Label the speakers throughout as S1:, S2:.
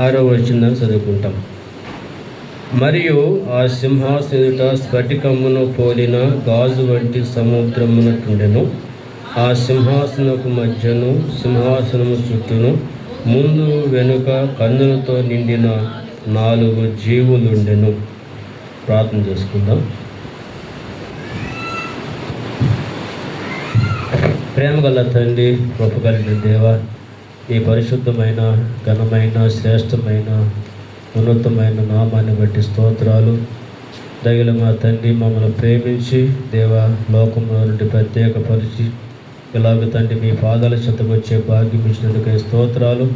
S1: 6వ వచనం చదువుకుంటాం. మరియు ఆ సింహాసనుట స్ఫటికమును పోలిన గాజు వంటి సముద్రమునటుండెను. ఆ సింహాసనపు మధ్యను సింహాసనము చుట్టూను ముందు వెనుక కన్నులతో నిండిన 4 జీవులుండెను. ప్రార్థన చేసుకుందాం. ప్రేమగల తండ్రి, కృప కలిగిన దేవ, ఈ పరిశుద్ధమైన ఘనమైన శ్రేష్టమైన ఉన్నతమైన నామాన్ని బట్టి స్తోత్రాలు. దయగల మా తండ్రి, మమ్మల్ని ప్రేమించి దేవ లోకంలో నుండి ప్రత్యేకపరిచి ఇలాగ తండ్రి మీ పాదాల చెంతకు వచ్చే భాగ్యం ఇచ్చినందుకే స్తోత్రాలు.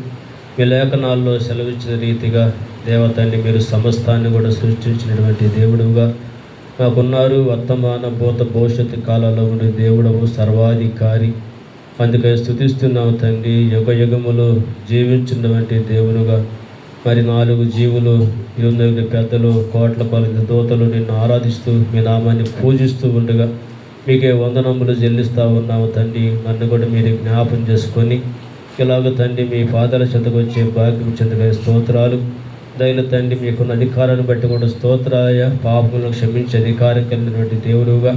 S1: మీ లేఖనాల్లో సెలవిచ్చిన రీతిగా దేవ తండ్రి మీరు సమస్తాన్ని కూడా సృష్టించినటువంటి దేవుడుగా మాకున్నారు. వర్తమాన భూత భవిష్యత్తు కాలంలో ఉండే దేవుడవు, సర్వాధికారి. అందుకే స్తుతిస్తున్నావు తండ్రి. యుగ యుగములు జీవించినటువంటి దేవుడుగా మరి 4 జీవులు, 8 పెద్దలు, కోట్ల కొలది దూతలు నిన్ను ఆరాధిస్తూ మీ నామాన్ని పూజిస్తూ ఉండగా మీకే వందనములు చెల్లిస్తూ ఉన్నాము తండ్రి. నన్ను కూడా మీరు జ్ఞాపం చేసుకొని ఇలాగ తండ్రి మీ పాదాల చెంతకు వచ్చే భాగ్యం చెందగా స్తోత్రాలు. దయలు తండ్రి మీకున్న అధికారాన్ని బట్టి కూడా స్తోత్రాయ. పాపములను క్షమించే అధికారం కలిగినటువంటి దేవుడుగా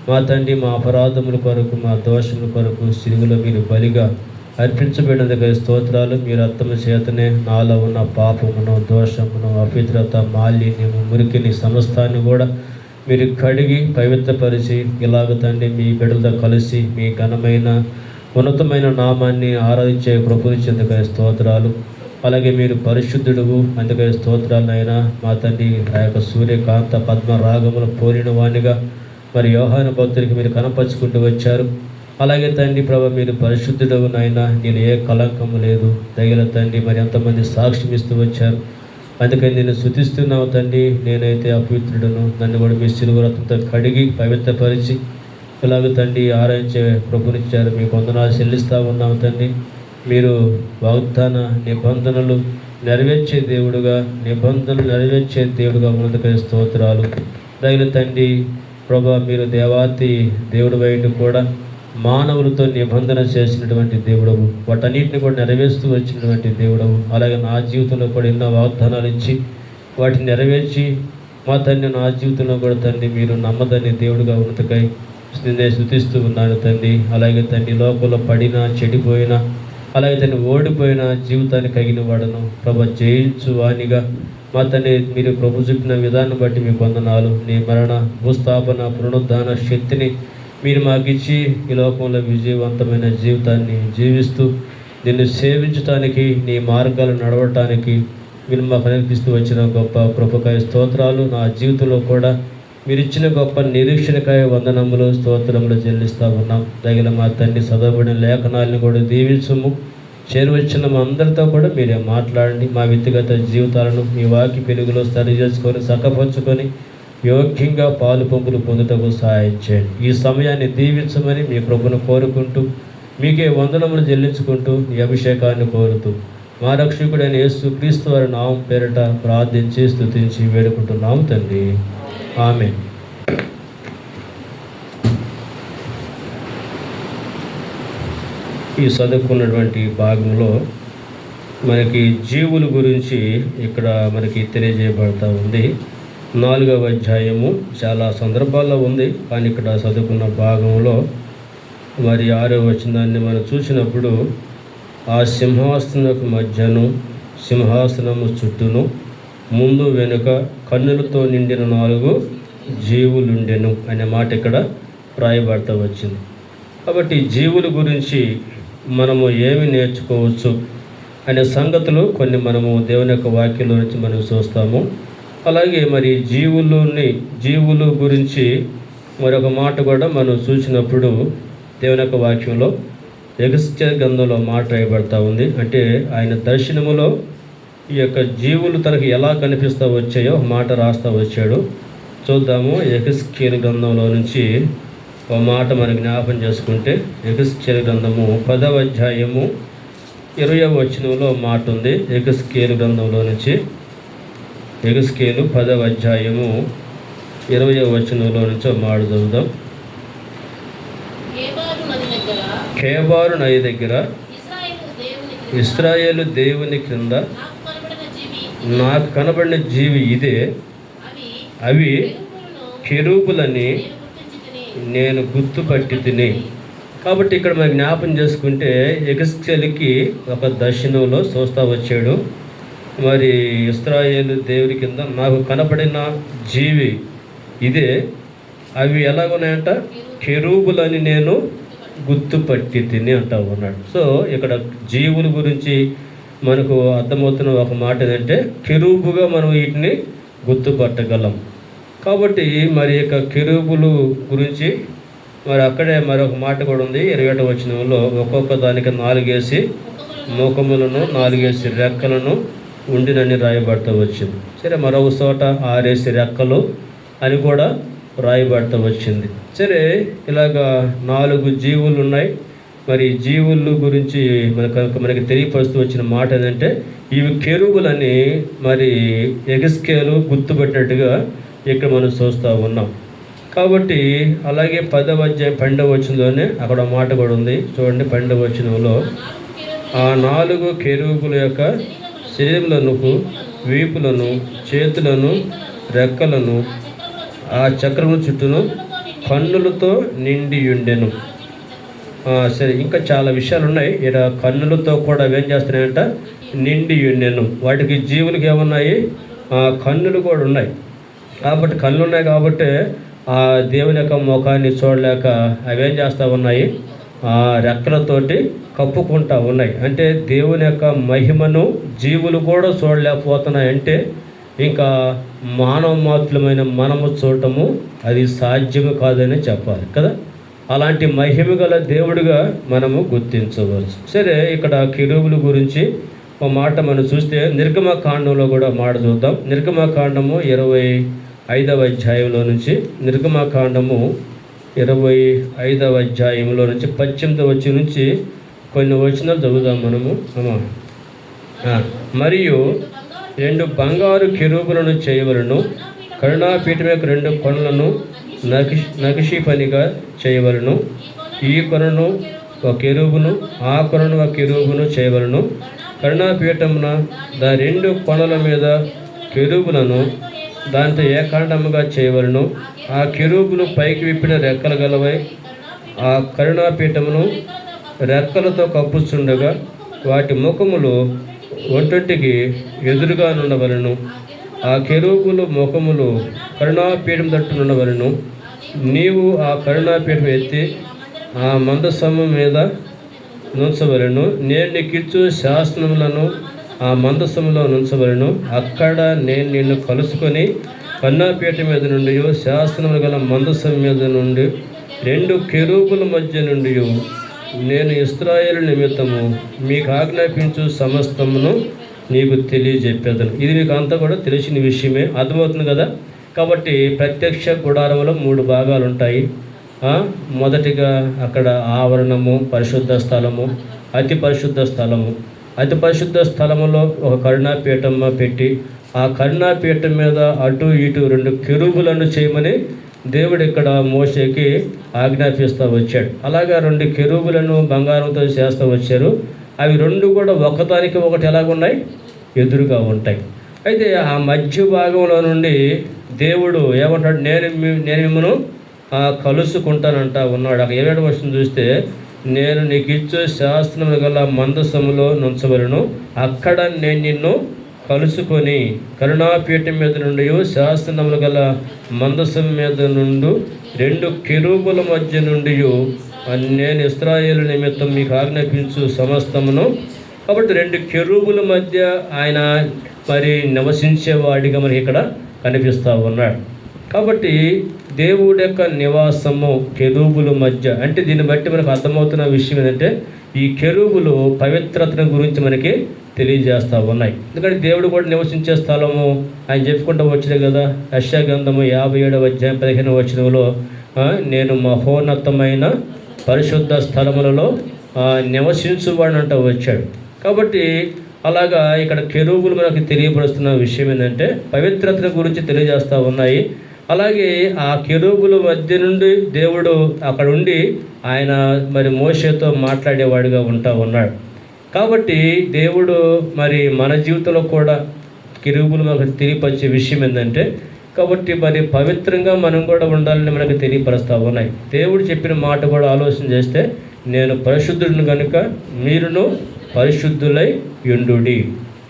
S1: మా తండ్రి, మా అపరాధముల కొరకు మా దోషముల కొరకు సిలువలో మీరు బలిగా అర్పించబడినందుకు స్తోత్రాలు. మీ రక్తము చేతనే నాలో ఉన్న పాపమును, దోషమును, అపవిత్రత, మాలిన్యము, మురికిని సమస్తాన్ని కూడా మీరు కడిగి పవిత్రపరిచి ఇలాగ తండ్రి మీ బిడ్డలతో కలిసి మీ ఘనమైన ఉన్నతమైన నామాన్ని ఆరాధించే కృపనిచ్చేందుకు స్తోత్రాలు. అలాగే మీరు పరిశుద్ధుడువు, అందుకే స్తోత్రాలైనా మా తండ్రి. ఆ యొక్క సూర్యకాంత పద్మ రాగములు పోలిన వాణిగా మరి యోహాను భక్తుడికి మీరు కనపరుచుకుంటూ వచ్చారు. అలాగే తండ్రి ప్రభు మీరు పరిశుద్ధుడవు నాయనా, నేను ఏ కలంకము లేదు. దయగల తండ్రి మరి ఎంతమంది సాక్ష్యం ఇస్తూ వచ్చారు. అందుకని నేను స్తుతిస్తున్నావు తండ్రి. నేనైతే అపవిత్రుడను, నన్ను కూడా మీ సిలువ రక్తంతో కడిగి పవిత్రపరిచి ఇలాగ తండ్రి ఆరాధించే ప్రభునిచ్చారు. మీకు వందనాలు చెల్లిస్తూ ఉన్నాము తండ్రి. మీరు వాగ్దాన నిబంధనలు నెరవేర్చే దేవుడుగా, నిబంధనలు నెరవేర్చే దేవుడుగా ఉన్నందుకే స్తోత్రాలు. దయలు తండ్రి ప్రభా మీరు దేవాతి దేవుడు వైపు కూడా మానవులతో నిబంధన చేసినటువంటి దేవుడవు, వాటన్నిటిని కూడా నెరవేరుస్తూ వచ్చినటువంటి దేవుడవు. అలాగే నా జీవితంలో కూడా ఎన్నో వాగ్దానాలు ఇచ్చి వాటిని నెరవేర్చి మా తండ్రి నా జీవితంలో కూడా తండ్రి మీరు నమ్మదని దేవుడుగా ఉన్నతకై నేను స్తుతిస్తూ ఉన్నాను తండ్రి. అలాగే తండ్రి లోకంలో పడినా చెడిపోయినా అలాగే తండ్రి ఓడిపోయిన జీవితాన్ని కలిగిన వాడను ప్రభు జయించు వానిగా మా తండ్రి మీరు ప్రభు చూపిన విధానం బట్టి మీకు వందనాలు. నీ మరణ, భూస్థాపన, పునరుద్ధాన శక్తిని మీరు మాకిచ్చి ఈ లోకంలో విజయవంతమైన జీవితాన్ని జీవిస్తూ నిన్ను సేవించడానికి, నీ మార్గాలు నడవటానికి మీరు మాకు నేర్పిస్తూ వచ్చిన గొప్ప కృపకాయ స్తోత్రాలు. నా జీవితంలో కూడా మీరు ఇచ్చిన గొప్ప నిరీక్షణకాయ వందనములు, స్తోత్రములు చెల్లిస్తూ ఉన్నాం. తగిన మా తండ్రి చదవబడిన లేఖనాలను కూడా దీవించము. చేరువచ్చిన మా అందరితో కూడా మీరే మాట్లాడండి. మా వ్యక్తిగత జీవితాలను మీ వాక్య పెరుగులో సరి చేసుకొని చక్కపరుచుకొని యోగ్యంగా పాలు పంపులు పొందుటకు సహాయం చేయండి. ఈ సమయాన్ని దీవించమని మీ కృపను కోరుకుంటూ మీకే వందనములు చెల్లించుకుంటూ ఈ అభిషేకాన్ని కోరుతూ మా రక్షకుడైన యేసు క్రీస్తు వారి నామం పేరిట ప్రార్థించి స్తుతించి వేడుకుంటున్నాము తండ్రి. ఆమేన్. ఈ చదువుకున్నటువంటి భాగంలో మనకి జీవుల గురించి ఇక్కడ మనకి తెలియజేయబడతా ఉంది. 4వ అధ్యాయము చాలా సందర్భాల్లో ఉంది, కానీ ఇక్కడ చదువుకున్న భాగంలో మరి 6వ వచనాన్ని మనం చూసినప్పుడు ఆ సింహాసనపు మధ్యను సింహాసనము చుట్టూను ముందు వెనుక కన్నులతో నిండిన 4 జీవులుండెను అనే మాట ఇక్కడ రాయబడతా వచ్చింది. కాబట్టి జీవుల గురించి మనము ఏమి నేర్చుకోవచ్చు అనే సంగతులు కొన్ని మనము దేవుని యొక్క వాక్యంలో నుంచి మనం చూస్తాము. అలాగే మరి జీవుల గురించి మరొక మాట కూడా మనం చూసినప్పుడు దేవుని యొక్క వాక్యంలో యెహెజ్కేలు గ్రంథంలో మాట రాయబడతా ఉంది. అంటే ఆయన దర్శనములో ఈ యొక్క జీవులు తనకు ఎలా కనిపిస్తూ వచ్చాయో మాట రాస్తూ వచ్చాడు. చూద్దాము. యెహెజ్కేలు గ్రంథంలో నుంచి ఒక మాట మనం జ్ఞాపం చేసుకుంటే, యెహెజ్కేలు గ్రంథము 10వ అధ్యాయము 20వ వచనంలో మాట ఉంది. యెహెజ్కేలు గ్రంథంలో నుంచి యెహెజ్కేలు 10వ అధ్యాయము 20వ వచనంలో నుంచి మాట చదువుదాం. కేబారు నది దగ్గర ఇశ్రాయేలు దేవుని క్రింద నాకు కనబడిన జీవి ఇదే, అవి కెరూబులని నేను గుర్తుపట్టి తిని. కాబట్టి ఇక్కడ మనం జ్ఞాపం చేసుకుంటే యెహెజ్కేలుకి ఒక దర్శనంలో చూస్తూ వచ్చాడు, మరి ఇశ్రాయేలు దేవుడి కింద నాకు కనపడిన జీవి ఇదే, అవి ఎలాగున్నాయంట, కెరూబులని నేను గుర్తుపట్టి తిని అంటా ఉన్నాడు. సో ఇక్కడ జీవుల గురించి మనకు అర్థమవుతున్న ఒక మాట ఏంటంటే కెరూబుగా మనం వీటిని గుర్తుపట్టగలం. కాబట్టి మరి యొక్క కెరూబులు గురించి మరి అక్కడే మరొక మాట కూడా ఉంది. 21వ వచనంలో ఒక్కొక్క దానికి 4 ముఖములను 4 రెక్కలను ఉండినని రాయబడుతూ వచ్చింది. సరే, మరొక చోట 6 రెక్కలు అని కూడా రాయబడుతూ వచ్చింది. సరే, ఇలాగా 4 జీవులు ఉన్నాయి. మరి జీవుల గురించి మనకి తెలియపరుస్తూ వచ్చిన మాట ఏంటంటే ఇవి కెరూబులని మరి యెహెజ్కేలు గుర్తుపెట్టినట్టుగా ఇక్కడ మనం చూస్తూ ఉన్నాం. కాబట్టి అలాగే 10వ అధ్యాయం 12వ వచనంలోనే అక్కడ మాట కూడా ఉంది. చూడండి, 12వ వచనంలో ఆ 4 కెరూబుల యొక్క శరీరములను, వీపులను, చేతులను, రెక్కలను ఆ చక్రము చుట్టూను కన్నులతో నిండి ఉండెను. సరే, ఇంకా చాలా విషయాలు ఉన్నాయి. ఇక్కడ కన్నులతో కూడా ఏం చేస్తున్నాయంట, నిండి ఉండెను. వాటికి జీవులకి ఏమున్నాయి, కన్నులు కూడా ఉన్నాయి. కాబట్టి కళ్ళు ఉన్నాయి కాబట్టి ఆ దేవుని యొక్క ముఖాన్ని చూడలేక అవేం చేస్తూ ఉన్నాయి, ఆ రెక్కలతోటి కప్పుకుంటూ ఉన్నాయి. అంటే దేవుని యొక్క మహిమను జీవులు కూడా చూడలేకపోతున్నాయి. అంటే ఇంకా మానవ మాత్రమైన మనము చూడటము అది సాధ్యము కాదని చెప్పాలి కదా. అలాంటి మహిమ గల దేవుడిగా మనము గుర్తించవచ్చు. సరే, ఇక్కడ కెరూబుల గురించి ఒక మాట మనం చూస్తే నిర్గమకాండంలో కూడా మాట చూద్దాం. నిర్గమకాండము 25వ అధ్యాయంలో నుంచి, నిర్గమకాండము 25వ అధ్యాయంలో నుంచి 18వ వచనం నుంచి కొన్ని వచనాలు చదువుదాం మనము. మరియు 2 బంగారు కెరూబులను చేయవలను, కరుణాపీఠం యొక్క 2 కొనలను నగిషి పనిగా చేయవలను. ఈ కొనను ఒక కెరూబును, ఆ కొనను ఒక కెరూబును చేయవలను. కరుణాపీఠమున దాని 2 కొనల మీద కెరూబులను దాంతో ఏకాండముగా చేయవలను. ఆ కెరూబులు పైకి విప్పిన రెక్కలు గలవై ఆ కరుణాపీఠమును రెక్కలతో కప్పుచుండగా వాటి ముఖములు ఒంటొంటికి ఎదురుగా నుండవలను. ఆ కెరూబులు ముఖములు కరుణాపీఠం తట్టు నుండవలను. నీవు ఆ కరుణాపీఠం ఎత్తి ఆ మందసము మీద నుంచవలను. నేను నీకిచ్చు శాసనములను ఆ మందసములో నుంచవలను. అక్కడ నేను నిన్ను కలుసుకొని కరుణాపీఠం మీద నుండి శాసనములు గల మందసం మీద నుండి 2 కెరూబుల మధ్య నుండి నేను ఇశ్రాయేలు నిమిత్తము మీకు ఆజ్ఞాపించు సమస్తమును నీకు తెలియజెప్పేదను. ఇది మీకు అంతా కూడా తెలిసిన విషయమే, అర్థమవుతుంది కదా. కాబట్టి ప్రత్యక్ష గుడారంలో 3 భాగాలు ఉంటాయి. మొదటిగా అక్కడ ఆవరణము, పరిశుద్ధ స్థలము, అతి పరిశుద్ధ స్థలము. అతి పరిశుద్ధ స్థలములో ఒక కరుణాపీఠం పెట్టి ఆ కరుణాపీఠం మీద అటు ఇటు 2 కెరూబులను చేయమని దేవుడు ఇక్కడ మోషేకి ఆజ్ఞాపిస్తూ వచ్చాడు. అలాగా 2 కెరూబులను బంగారంతో చేస్తూ వచ్చారు. అవి 2 కూడా ఒకదానికి ఒకటి ఎలాగున్నాయి, ఎదురుగా ఉంటాయి. అయితే ఆ మధ్య భాగంలో నుండి దేవుడు ఏమంటాడు, నేను మిమ్మను కలుసుకుంటానంట ఉన్నాడు. అక్కడ 7వ వచనం చూస్తే నేను నీకు ఇచ్చే శాస్త్రములు గల మందసములో నుంచవలను. అక్కడ నేను నిన్ను కలుసుకొని కరుణాపీఠం మీద నుండి శాసనములు గల మందసం మీద నుండి 2 కెరూబుల మధ్య నుండి నేను ఇశ్రాయేలు నిమిత్తం మీకు ఆజ్ఞాపించు సమస్తమును. కాబట్టి 2 కెరూబుల మధ్య ఆయన మరి నివసించేవాడిగా మనకి ఇక్కడ కనిపిస్తూ ఉన్నాడు. కాబట్టి దేవుడి యొక్క నివాసము కెరూబుల మధ్య అంటే దీన్ని బట్టి మనకు అర్థమవుతున్న విషయం ఏంటంటే ఈ కెరూబులు పవిత్రతను గురించి మనకి తెలియజేస్తూ ఉన్నాయి. ఎందుకంటే దేవుడు కూడా నివసించే స్థలము ఆయన చెప్పుకుంటూ వచ్చింది కదా. యెషయా గ్రంథము 57వ అధ్యాయం 15వ వచనంలో నేను మహోన్నతమైన పరిశుద్ధ స్థలములలో నివసించువాడంటూ వచ్చాడు. కాబట్టి అలాగా ఇక్కడ కెరూబులు మనకు తెలియపరుస్తున్న విషయం ఏంటంటే పవిత్రతను గురించి తెలియజేస్తూ ఉన్నాయి. అలాగే ఆ కెరూబుల మధ్య నుండి దేవుడు అక్కడ ఉండి ఆయన మరి మోషేతో మాట్లాడేవాడిగా ఉంటా ఉన్నాడు. కాబట్టి దేవుడు మరి మన జీవితంలో కూడా కెరూబులు మనకు తెలియపరిచే విషయం ఏంటంటే, కాబట్టి మరి పవిత్రంగా మనం కూడా ఉండాలని మనకు తెలియపరుస్తూ ఉన్నాయి. దేవుడు చెప్పిన మాట కూడా ఆలోచన చేస్తే, నేను పరిశుద్ధుడిని కనుక మీరును పరిశుద్ధులై యుండుడి.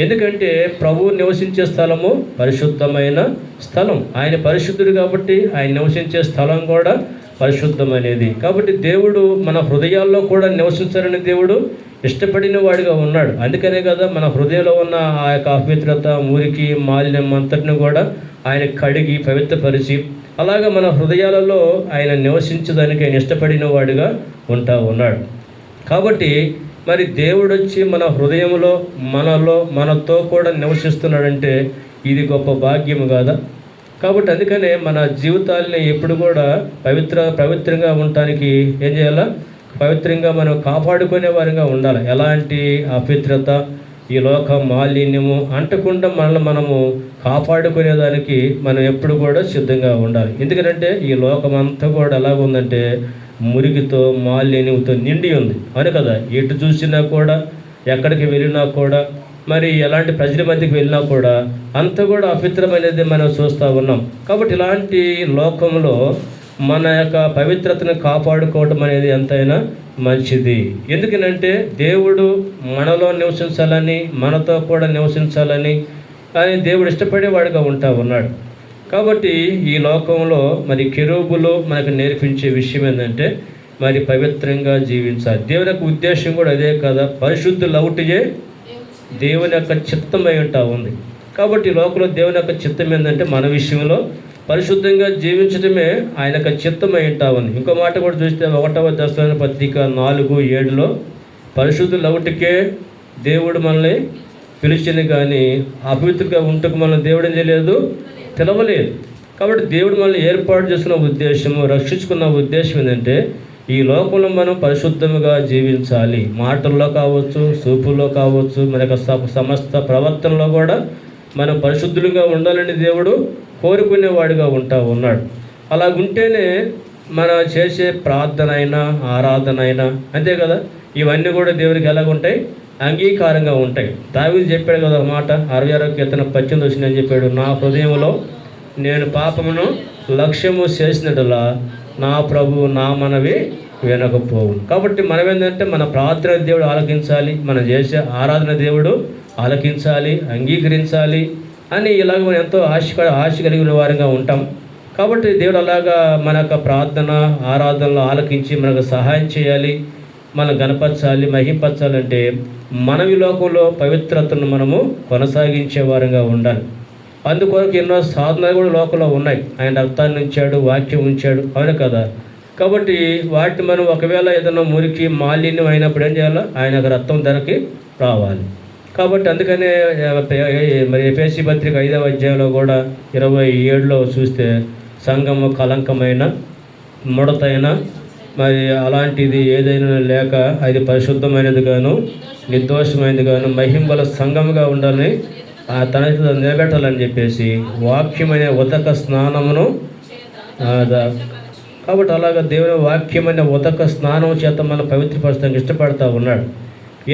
S1: ఎందుకంటే ప్రభువు నివసించే స్థలము పరిశుద్ధమైన స్థలం. ఆయన పరిశుద్ధుడు కాబట్టి ఆయన నివసించే స్థలం కూడా పరిశుద్ధమైనది. కాబట్టి దేవుడు మన హృదయాల్లో కూడా నివసించాలని దేవుడు ఇష్టపడిన వాడిగా ఉన్నాడు. అందుకనే కదా మన హృదయంలో ఉన్న ఆ యొక్క అపవిత్రత, మురికి, మాలిన్యం అంతటిని కూడా ఆయన కడిగి పవిత్రపరిచి, అలాగా మన హృదయాలలో ఆయన నివసించడానికి ఆయన ఇష్టపడిన వాడిగా ఉంటా ఉన్నాడు. కాబట్టి మరి దేవుడు వచ్చి మన హృదయంలో, మనలో, మనతో కూడా నివసిస్తున్నాడంటే ఇది గొప్ప భాగ్యము కాదా? కాబట్టి అందుకనే మన జీవితాలని ఎప్పుడు కూడా పవిత్రంగా ఉండటానికి ఏం చేయాలా? పవిత్రంగా మనం కాపాడుకునే వారిగా ఉండాలి. ఎలాంటి అపవిత్రత, ఈ లోక మాలిన్యము అంటకుండా మనల్ని మనము కాపాడుకునేదానికి మనం ఎప్పుడు కూడా సిద్ధంగా ఉండాలి. ఎందుకంటే ఈ లోకం అంతా కూడా ఎలాగుందంటే మురికితో, మాలిన్యంతో నిండి ఉంది. అవును కదా? ఎటు చూసినా కూడా, ఎక్కడికి వెళ్ళినా కూడా, మరి ఎలాంటి ప్రజల మధ్యకి వెళ్ళినా కూడా అంతా కూడా అపవిత్రమైనది మనం చూస్తూ ఉన్నాం. కాబట్టి ఇలాంటి లోకంలో మన యొక్క పవిత్రతను కాపాడుకోవటం అనేది ఎంతైనా మంచిది. ఎందుకనంటే దేవుడు మనలో నివసించాలని, మనతో కూడా నివసించాలని అని దేవుడు ఇష్టపడేవాడిగా ఉంటా ఉన్నాడు. కాబట్టి ఈ లోకంలో మరి కెరూబులు మనకు నేర్పించే విషయం ఏంటంటే, మరి పవిత్రంగా జీవించాలి. దేవుని యొక్క ఉద్దేశం కూడా అదే కదా. పరిశుద్ధులు అవుటయే దేవుని యొక్క చిత్తమై ఉంటా ఉంది. కాబట్టి ఈ లోకంలో దేవుని యొక్క చిత్తం ఏంటంటే మన విషయంలో పరిశుద్ధంగా జీవించడమే ఆయన యొక్క చిత్తమై ఉంటా ఉంది. ఇంకో మాట కూడా చూస్తే 1వ దశలోని పత్రిక 4:7 పరిశుద్ధులు అవుటకే దేవుడు మనల్ని పిలిచిన కానీ అపవిత్రంగా ఉంటకు మనల్ని దేవుడు ఏం చేయలేదు, పిలవలేదు. కాబట్టి దేవుడు మనల్ని ఏర్పాటు చేసుకున్న ఉద్దేశము, రక్షించుకున్న ఉద్దేశం ఏంటంటే ఈ లోకంలో మనం పరిశుద్ధముగా జీవించాలి. మాటల్లో కావచ్చు, చూపుల్లో కావచ్చు, మన యొక్క సమస్త ప్రవర్తనలో కూడా మనం పరిశుద్ధులుగా ఉండాలని దేవుడు కోరుకునేవాడిగా ఉంటా ఉన్నాడు. అలాగుంటేనే మనం చేసే ప్రార్థన అయినా, ఆరాధన అయినా అంతే కదా, ఇవన్నీ కూడా దేవుడికి ఎలాగుంటాయి, అంగీకారంగా ఉంటాయి. దావీదు చెప్పాడు కదా మాట, 66వ కీర్తన 18 అని చెప్పాడు, నా హృదయంలో నేను పాపమును లక్ష్యము చేసినట్లా నా ప్రభు నా మనవి వినకపోవు. కాబట్టి మనం ఏంటంటే మన ప్రార్థన దేవుడు ఆలకించాలి, మనం చేసే ఆరాధన దేవుడు ఆలకించాలి, అంగీకరించాలి అని ఇలాగ మనం ఎంతో ఆశ కలిగిన వారిగా ఉంటాం. కాబట్టి దేవుడు అలాగా మన యొక్క ప్రార్థన, ఆరాధనలో ఆలకించి మనకు సహాయం చేయాలి, మనం గణపరచాలి, మహింపరచాలంటే మనం ఈ లోకంలో పవిత్రతను మనము కొనసాగించే వారంగా ఉండాలి. అందుకొరకు ఎన్నో సాధనలు కూడా లోకంలో ఉన్నాయి. ఆయన రక్తాన్ని ఉంచాడు, వాక్యం ఉంచాడు, అవును కదా. కాబట్టి వాటిని మనం ఒకవేళ ఏదైనా మురికి, మాలిన్యం అయినప్పుడు ఏం చేయాలి, ఆయన రక్తం ధరకి రావాలి. కాబట్టి అందుకనే మరి ఎఫెసీ పత్రిక 5వ అధ్యాయంలో కూడా 27లో చూస్తే సంఘము కలంకమైన, ముడతైన, మరి అలాంటిది ఏదైనా లేక అది పరిశుద్ధమైనది గాను, నిర్దోషమైనది గాను, మహిమగల సంఘముగా ఉండాలని తన నిలబెట్టాలని చెప్పేసి వాక్యమైన ఉదక స్నానమును కాబట్టి అలాగా దేవుని వాక్యమైన ఉదక స్నానం చేత మనం పవిత్రపరచడానికి ఇష్టపడతా ఉన్నాడు.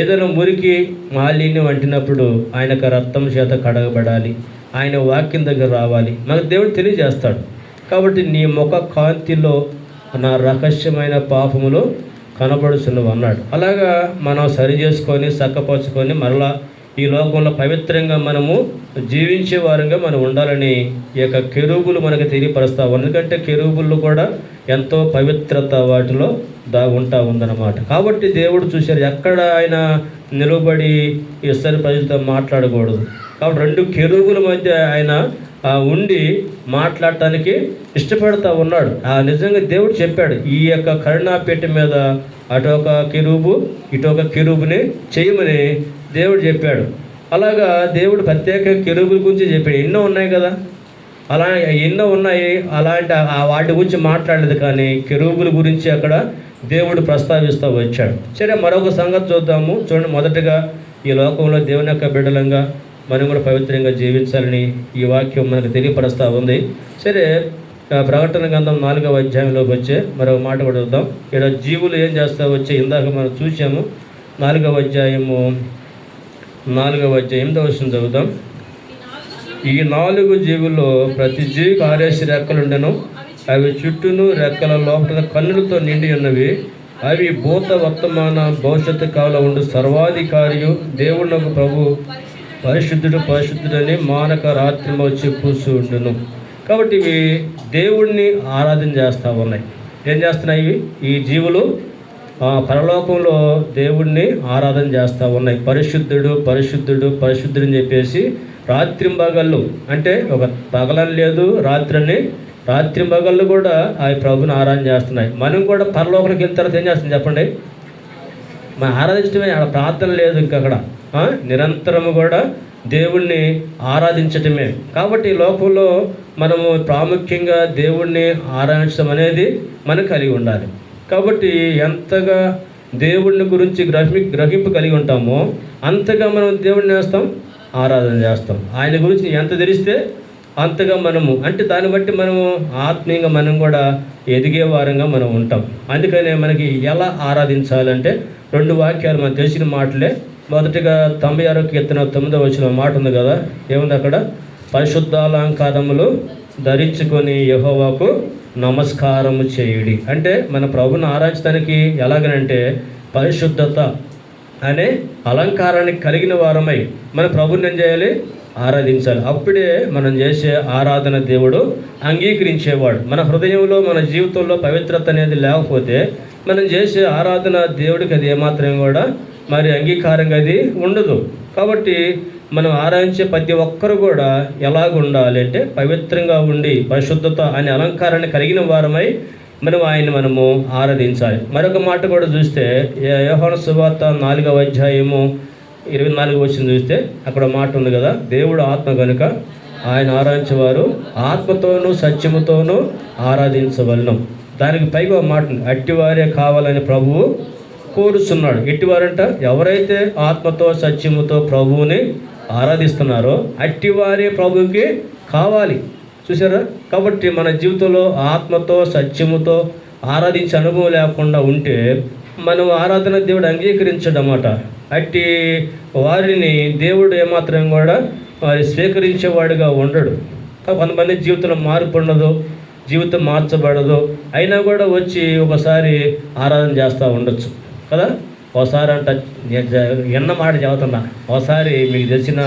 S1: ఏదైనా మురికి, మాలిన్యం అంటినప్పుడు ఆయనకు రక్తం చేత కడగబడాలి, ఆయన వాక్యం దగ్గర రావాలి, మనకు దేవుడు తెలియజేస్తాడు. కాబట్టి నీ ముఖ కాంతిలో నా రహస్యమైన పాపములు కనబడుచున్నవి అన్నాడు. అలాగా మనం సరి చేసుకొని చక్కపరుచుకొని మరలా ఈ లోకంలో పవిత్రంగా మనము జీవించే వారంగా మనం ఉండాలని ఈ యొక్క కెరూబులు మనకు తెలియపరుస్తావు. ఎందుకంటే కెరూబులు కూడా ఎంతో పవిత్రత వాటిలో ఉంటా ఉందన్నమాట. కాబట్టి దేవుడు చూశారు ఎక్కడ ఆయన నిలబడి ఇస్రాయేలు ప్రజలతో మాట్లాడకూడదు. కాబట్టి 2 కెరూబుల మధ్య ఆయన ఉండి మాట్లాడటానికి ఇష్టపడతా ఉన్నాడు. నిజంగా దేవుడు చెప్పాడు, ఈ యొక్క కరుణాపేట మీద అటొక కెరూబు, ఇటొక కెరూబుని చేయమని దేవుడు చెప్పాడు. అలాగా దేవుడు ప్రత్యేక కెరూబుల గురించి చెప్పాడు. ఎన్నో ఉన్నాయి కదా, అలా ఎన్నో ఉన్నాయి, అలాంటి వాటి గురించి మాట్లాడలేదు. కానీ కెరూబుల గురించి అక్కడ దేవుడు ప్రస్తావిస్తూ వచ్చాడు. సరే, మరొక సంగతి చూద్దాము. చూడండి, మొదటగా ఈ లోకంలో దేవుని యొక్క బిడ్డలంగా మనం కూడా పవిత్రంగా జీవించాలని ఈ వాక్యం మనకు తెలియపరుస్తూ ఉంది. సరే, ప్రకటన గ్రంథం 4వ అధ్యాయంలోకి వచ్చే మరొక మాట కూడా చూద్దాం. ఇక్కడ జీవులు ఏం చేస్తా వచ్చే ఇందాక మనం చూసాము. 4వ అధ్యాయం 8వ వచనం చదువుదాం. ఈ 4 జీవుల్లో ప్రతి జీవికి 6 రెక్కలుండెను. అవి చుట్టూను రెక్కల లోపల కన్నులతో నిండి ఉన్నవి. అవి భూత వర్తమాన భవిష్యత్తు కాలంలో ఉండు సర్వాధికారియు దేవుడు ప్రభు పరిశుద్ధుడు పరిశుద్ధుడని మానక రాత్రి చెప్పుతూ ఉండును. కాబట్టి ఇవి దేవుణ్ణి ఆరాధన చేస్తూ ఉన్నాయి. ఏం చేస్తున్నాయి? ఈ జీవులు పరలోకంలో దేవుణ్ణి ఆరాధన చేస్తూ ఉన్నాయి. పరిశుద్ధుడు పరిశుద్ధుడు పరిశుద్ధుడు అని చెప్పేసి రాత్రింబగళ్ళు, అంటే ఒక పగలని లేదు రాత్రింబగళ్ళు కూడా ఆ ప్రభుని ఆరాధన చేస్తున్నాయి. మనం కూడా పరలోకానికి వెళ్ళిన తర్వాత ఏం చేస్తుంది చెప్పండి? మనం ఆరాధించడమే, అక్కడ ప్రార్థన లేదు. ఇంకక్కడ నిరంతరము కూడా దేవుణ్ణి ఆరాధించటమే. కాబట్టి లోకంలో మనము ప్రాముఖ్యంగా దేవుణ్ణి ఆరాధించడం అనేది మనం కలిగి ఉండాలి. కాబట్టి ఎంతగా దేవుణ్ణి గురించి గ్రహింపు కలిగి ఉంటామో అంతగా మనం దేవుణ్ణి ఆరాధన చేస్తాం. ఆయన గురించి ఎంత తెలిస్తే అంతగా మనము, అంటే దాన్ని బట్టి మనము ఆత్మీయంగా మనం కూడా ఎదిగే వారంగా మనం ఉంటాం. అందుకనే మనకి ఎలా ఆరాధించాలంటే 2 వాక్యాలు మనకు తెలిసిన మాటలే. మొదటిగా 96వ కీర్తన 9వ వచనం మాట ఉంది కదా, ఏముంది అక్కడ? పరిశుద్ధాలంకారములు ధరించుకొని యెహోవాకు నమస్కారము చేయుడి. అంటే మన ప్రభుని ఆరాధించడానికి ఎలాగనంటే పరిశుద్ధత అనే అలంకారాన్ని కలిగిన వారమై మన ప్రభుని ఏం చేయాలి? ఆరాధించాలి. అప్పుడే మనం చేసే ఆరాధన దేవుడు అంగీకరించేవాడు. మన హృదయంలో మన జీవితంలో పవిత్రత అనేది లేకపోతే మనం చేసే ఆరాధన దేవుడికి అది ఏమాత్రం కూడా మరి అంగీకారంగా అది ఉండదు. కాబట్టి మనం ఆరాధించే ప్రతి ఒక్కరు కూడా ఎలాగుండాలి అంటే పవిత్రంగా ఉండి పరిశుద్ధత అనే అలంకారాన్ని కలిగిన వారమై మనము ఆరాధించాలి. మరొక మాట కూడా చూస్తే యోహాను సువార్త 4వ అధ్యాయము 24వ వచనం చూస్తే అక్కడ మాట ఉంది కదా, దేవుడు ఆత్మ కనుక ఆయన ఆరాధించేవారు ఆత్మతోనూ సత్యముతోనూ ఆరాధించవలను. దానికి పైగా మాట ఉంది, అట్టివారే కావాలని ప్రభువు కోరుచున్నాడు. ఎట్టివారంట? ఎవరైతే ఆత్మతో సత్యముతో ప్రభువుని ఆరాధిస్తున్నారో అట్టివారే ప్రభువుకి కావాలి. చూసారా? కాబట్టి మన జీవితంలో ఆత్మతో సత్యముతో ఆరాధించే అనుభవం లేకుండా ఉంటే మనం ఆరాధన దేవుడు అంగీకరించడమాట. అట్టి వారిని దేవుడు ఏమాత్రం కూడా వారి స్వీకరించేవాడుగా ఉండడు. కొంతమంది జీవితంలో మార్పు ఉండదు, జీవితం మార్చబడదు, అయినా కూడా వచ్చి ఒకసారి ఆరాధన చేస్తూ ఉండొచ్చు కదా. ఒకసారి అంట ఎన్న మాట చెబుతున్నా, ఒకసారి మీకు తెలిసిన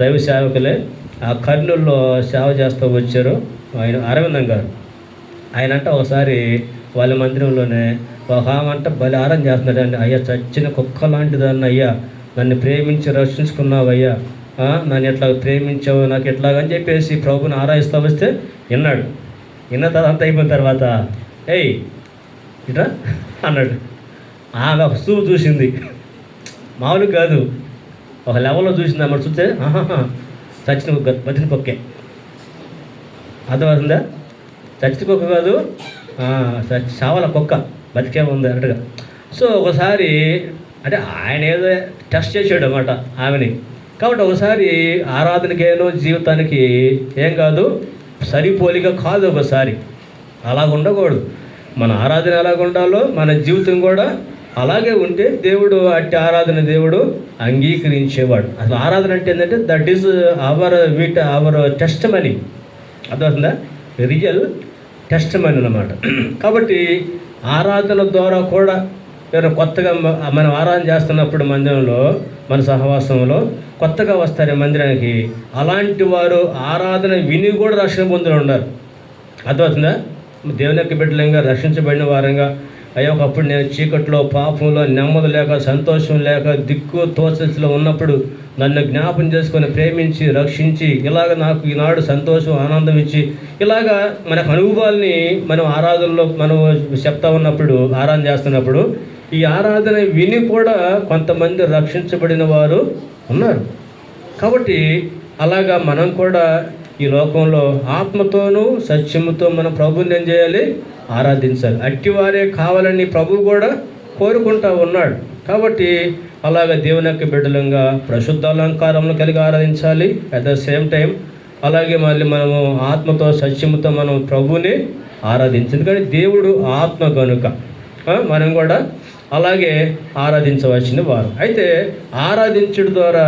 S1: దైవ సేవకులే ఆ కర్నూలులో సేవ చేస్తూ వచ్చారు. ఆయన అరవిందం గారు. ఆయనంట ఒకసారి వాళ్ళ మందిరంలోనే ఒక ఆమంట బలి ఆరాధన చేస్తున్నాడండి. అయ్యా, చచ్చిన కుక్క లాంటిదాన్ని అయ్యా, నన్ను ప్రేమించి రక్షించుకున్నావయ్యా, నన్ను ఎట్లా ప్రేమించావు, నాకు ఎట్లాగని చెప్పేసి ప్రభుని ఆరాధిస్తూ వస్తే విన్నాడు. విన్న తర్వాత అయిపోయిన తర్వాత ఏయ్ ఇట్రా అన్నాడు. ఆమె ఒక చూపు చూసింది, మామూలు కాదు, ఒక లెవెల్లో చూసింది. అన్నమాట చూస్తే చచ్చిన కుక్క, బతిన కుక్కే. అర్థమవుతుందా? చచ్చిన కుక్క కాదు, చావల కుక్క, బతికే ఉంది అన్నట్టుగా. సో ఒకసారి అంటే ఆయన ఏదో టెస్ట్ చేసాడు అన్నమాట ఆమెని. కాబట్టి ఒకసారి ఆరాధనకేనో జీవితానికి ఏం కాదు, సరిపోలిక కాదు. ఒకసారి అలాగ ఉండకూడదు. మన ఆరాధన ఎలాగ ఉండాలో మన జీవితం కూడా అలాగే ఉంటే దేవుడు అట్టి ఆరాధన దేవుడు అంగీకరించేవాడు. అసలు ఆరాధన అంటే ఏంటంటే దట్ ఈజ్ అవర్ టెస్టిమనీ. అర్థమవుతుందా? రియల్ టెస్టిమనీ అన్నమాట. కాబట్టి ఆరాధన ద్వారా కూడా కొత్తగా మనం ఆరాధన చేస్తున్నప్పుడు మందిరంలో మన సహవాసంలో కొత్తగా వస్తారు మందిరానికి. అలాంటి వారు ఆరాధన విని కూడా రక్షణ పొందులు ఉన్నారు. అర్థమవుతుందా? దేవుని యొక్క బిడ్డలంగా రక్షించబడిన వారంగా, అయ్యో ఒకప్పుడు నేను చీకట్లో పాపంలో నెమ్మది లేక సంతోషం లేక దిక్కు తోచలో ఉన్నప్పుడు నన్ను జ్ఞాపం చేసుకొని ప్రేమించి రక్షించి ఇలాగ నాకు ఈనాడు సంతోషం ఆనందం ఇచ్చి ఇలాగా మనకు అనుభవాల్ని మనం ఆరాధనలో మనం చెప్తా ఉన్నప్పుడు, ఆరాధన చేస్తున్నప్పుడు ఈ ఆరాధన విని కూడా కొంతమంది రక్షించబడిన వారు ఉన్నారు. కాబట్టి అలాగా మనం కూడా ఈ లోకంలో ఆత్మతోనూ సత్యముతో మన ప్రభుని ఏం చేయాలి? ఆరాధించాలి. అట్టివారే కావాలని ప్రభువు కూడా కోరుకుంటూ ఉన్నాడు. కాబట్టి అలాగ దేవుని యొక్క బిడ్డలంగా పరిశుద్ధ అలంకారంలో కలిగి ఆరాధించాలి. అట్ ద సేమ్ టైం అలాగే మళ్ళీ మనము ఆత్మతో సత్యముతో మనం ప్రభుని ఆరాధించాలి. ఎందుకంటే దేవుడు ఆత్మ కనుక మనం కూడా అలాగే ఆరాధించవలసిన వారు. అయితే ఆరాధించడం ద్వారా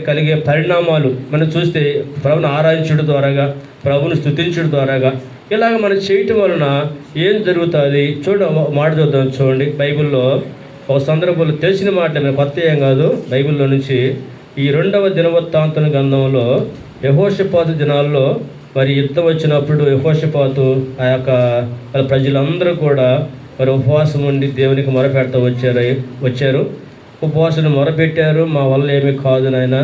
S1: కలిగే పరిణామాలు మనం చూస్తే, ప్రభుని ఆరాధించడం ద్వారాగా, ప్రభుని స్తుతించడం ద్వారాగా ఇలాగ మనం చేయటం వలన ఏం జరుగుతుంది మాట చూద్దాం. చూడండి, బైబిల్లో ఒక సందర్భంలో తెలిసిన మాట, మేము కొత్త ఏం కాదు, బైబిల్లో నుంచి ఈ 2వ దినవృత్తాంతం గ్రంథంలో యెహోషాపాతు దినాల్లో మరి యుద్ధం వచ్చినప్పుడు యెహోషాపాతు ఆ యొక్క ప్రజలందరూ కూడా మరి ఉపవాసం ఉండి దేవునికి మొరపెడతా వచ్చారు. ఉపవాసం మొరపెట్టారు. మా వల్ల ఏమీ కాదు నాయన,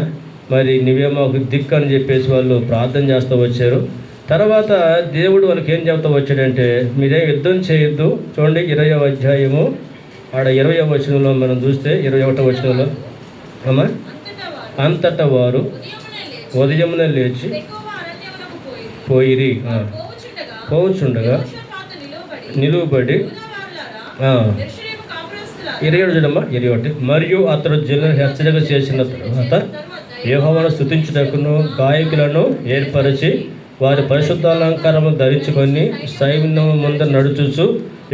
S1: మరి నువ్వే మాకు దిక్కు అని చెప్పేసి వాళ్ళు ప్రార్థన చేస్తూ వచ్చారు. తర్వాత దేవుడు వాళ్ళకి ఏం చెబుతూ వచ్చాడంటే, మీరేం యుద్ధం చేయొద్దు. చూడండి 20వ అధ్యాయము ఆడ 20వ వచనంలో మనం చూస్తే, 21వ వచనంలో అమ్మా, అంతటా వారు ఉదయమున లేచి పోయిరి, పోవచ్చుండగా నిలువబడి 27 చూడమ్మా, 21. మరియు అతడు జనులను హెచ్చరిక చేసిన తర్వాత యెహోవాను స్తుతించుటకును గాయకులను ఏర్పరిచి వారి పరిశుద్ధాలంకారము ధరించుకొని సైన్యము ముందు నడుచుచు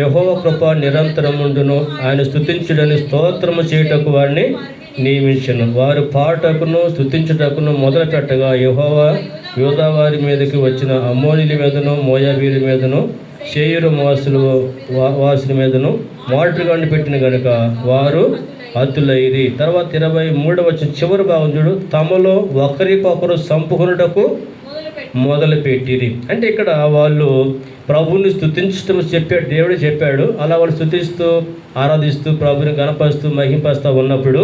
S1: యెహోవా కృప నిరంతరముండును, ఆయన స్తుతించుడని స్తోత్రము చేయుటకు వారిని నియమించను. వారు పాటకును స్తుతించుటకును మొదలు పెట్టగా యెహోవా యూదా వారి మీదకి వచ్చిన అమ్మోనీల మీదను, మోయాబీల మీదను, షేయరు వాసుల మీదను మోటరుగాన్ని పెట్టిన గనుక వారు హతులైరి. తర్వాత 23వ వచనం చివరి భాగం చూడు, తమలో ఒకరికొకరు సంపుకొనుటకు మొదలుపెట్టిరి. అంటే ఇక్కడ వాళ్ళు ప్రభువుని స్తుతించడం చెప్పాడు, దేవుడే చెప్పాడు. అలా వాళ్ళు స్తుతిస్తూ ఆరాధిస్తూ ప్రభుని గణపరుస్తూ మహింపరుస్తూ ఉన్నప్పుడు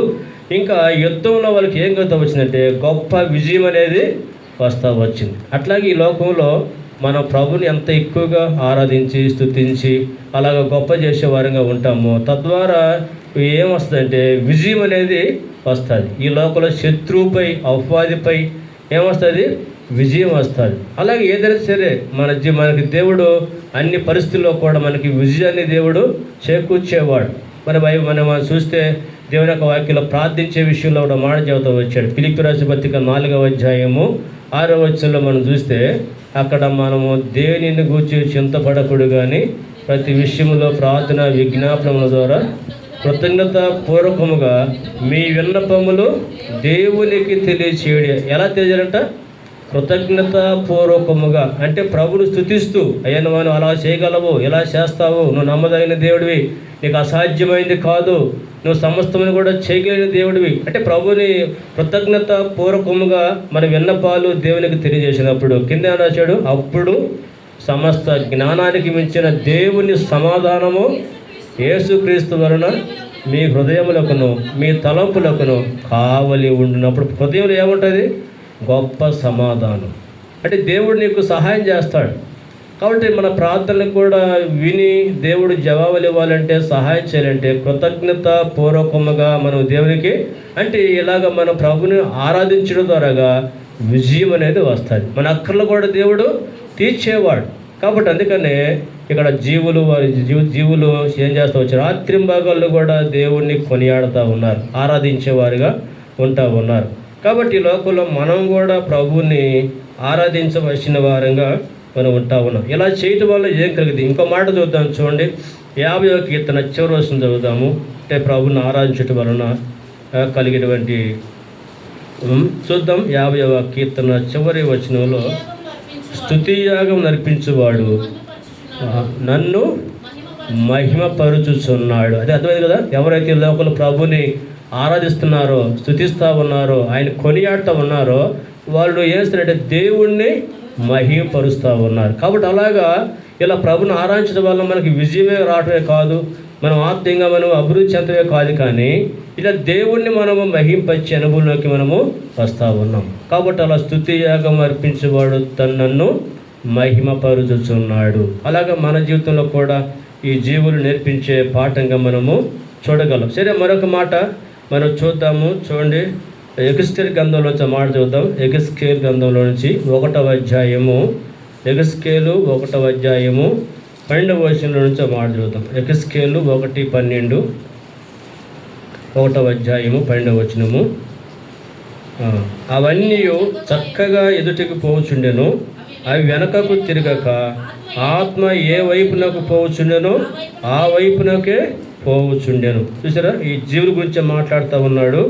S1: ఇంకా యుద్ధంలో వాళ్ళకి ఏం గొప్ప వచ్చిందంటే గొప్ప విజయం అనేది వస్తూ వచ్చింది. అట్లాగే ఈ లోకంలో మనం ప్రభుని ఎంత ఎక్కువగా ఆరాధించి స్తుతించి అలాగ గొప్ప చేసే వారంగా ఉంటామో తద్వారా ఏమొస్తుందంటే విజయం అనేది వస్తుంది. ఈ లోకంలో శత్రువుపై, అపవాదిపై ఏమొస్తుంది? విజయం వస్తుంది. అలాగే ఏదైనా సరే మనకి దేవుడు అన్ని పరిస్థితుల్లో కూడా మనకి విజయాన్ని దేవుడు చేకూర్చేవాడు. మనం చూస్తే దేవుని యొక్క వాక్యంలో ప్రార్థించే విషయంలో కూడా మాట చెబుతూ వచ్చాడు. ఫిలిప్పీ రాసిన పత్రిక 4వ అధ్యాయము 6వ వచనంలో మనం చూస్తే అక్కడ మనము దేవునిని గూర్చి చింతపడకూడదు కానీ ప్రతి విషయంలో ప్రార్థన విజ్ఞాపనముల ద్వారా కృతజ్ఞత పూర్వకముగా మీ విన్నపములు దేవునికి తెలియచేయడం. ఎలా తెలియాలంట? కృతజ్ఞత పూర్వకముగా. అంటే ప్రభుని స్తుతిస్తూ, అయ్యా నువ్వు అలా చేయగలవు, ఎలా చేస్తావు, నువ్వు నమ్మదగిన దేవుడివి, నీకు అసాధ్యమైంది కాదు, నువ్వు సమస్తముని కూడా చేయగలిగిన దేవుడివి. అంటే ప్రభుని కృతజ్ఞత పూర్వకముగా మన విన్నపాలు దేవునికి తెలియజేసినప్పుడు కింద రాశాడు, అప్పుడు సమస్త జ్ఞానానికి మించిన దేవుని సమాధానము యేసుక్రీస్తు వలన మీ హృదయములకును మీ తలంపులకును కావలి ఉండినప్పుడు హృదయంలో ఏముంటుంది? గొప్ప సమాధానం. అంటే దేవుడు నీకు సహాయం చేస్తాడు. కాబట్టి మన ప్రార్థనలకు కూడా విని దేవుడు జవాబులు ఇవ్వాలంటే, సహాయం చేయాలంటే కృతజ్ఞత పూర్వకముగా మనం దేవునికి, అంటే ఇలాగ మనం ప్రభుని ఆరాధించడం ద్వారాగా విజయం అనేది వస్తుంది. మన అక్కర్లు కూడా దేవుడు తీర్చేవాడు. కాబట్టి అందుకనే ఇక్కడ జీవులు ఏం చేస్తూ వచ్చారు? రాత్రింబాగాళ్ళు కూడా దేవుణ్ణి కొనియాడుతూ ఉన్నారు, ఆరాధించేవారుగా ఉంటా ఉన్నారు. కాబట్టి ఈ లోకంలో మనం కూడా ప్రభువుని ఆరాధించవలసిన వారంగా మనం ఉంటా ఉన్నాం. ఇలా చేయటం వల్ల ఏం కలిగింది? ఇంకో మాట చూద్దాం. చూడండి, 50వ కీర్తన చివరి వచనం చదువుదాము. అంటే ప్రభుని ఆరాధించటం వలన కలిగినటువంటి చూద్దాం. 50వ కీర్తన చివరి వచనంలో, స్తుతియాగం నర్పించువాడు నన్ను మహిమపరుచుచున్నాడు. అదే అర్థమైంది కదా? ఎవరైతే లోకల్ ప్రభుని ఆరాధిస్తున్నారో, స్తుతిస్తూ ఉన్నారో, ఆయన కొనియాడుతూ ఉన్నారో వాళ్ళు ఏం చేస్తారంటే దేవుణ్ణి మహిమపరుస్తూ ఉన్నారు. కాబట్టి అలాగా ఇలా ప్రభుని ఆరాధించడం వల్ల మనకి విజయమే రావటమే కాదు, మనం ఆత్మీయంగా మనం అభివృద్ధి చెందడమే కాదు, కానీ ఇలా దేవుణ్ణి మనము మహింపరిచే అనుభవంలోకి మనము వస్తూ ఉన్నాం. కాబట్టి అలా స్తుతి యాగం అర్పించేవాడు నన్ను మహిమపరుచుచున్నాడు. అలాగా మన జీవితంలో కూడా ఈ జీవులు నేర్పించే పాఠంగా మనము చూడగలం. సరే, మరొక మాట మనం చూద్దాము. చూడండి, ఎగెస్కేలు గ్రంథంలో నుంచి మాట చూద్దాం. ఎగెస్కేలు గ్రంథంలో నుంచి 1వ అధ్యాయము, ఎగెస్కేలు 1వ అధ్యాయము 12వ వచనంలో నుంచి మాట చూద్దాం. ఎగెస్కేలు 1:12, 1వ అధ్యాయము 12వ వచనము. అవన్నీ చక్కగా ఎదుటికి పోవచ్చుండెను, అవి వెనకకు తిరగక ఆత్మ ఏ వైపునకు పోవచ్చుండెనో ఆ వైపునకే పోవచ్చుండెను. చూసారా, ఈ జీవుల గురించి మాట్లాడుతూ ఉన్నాడు.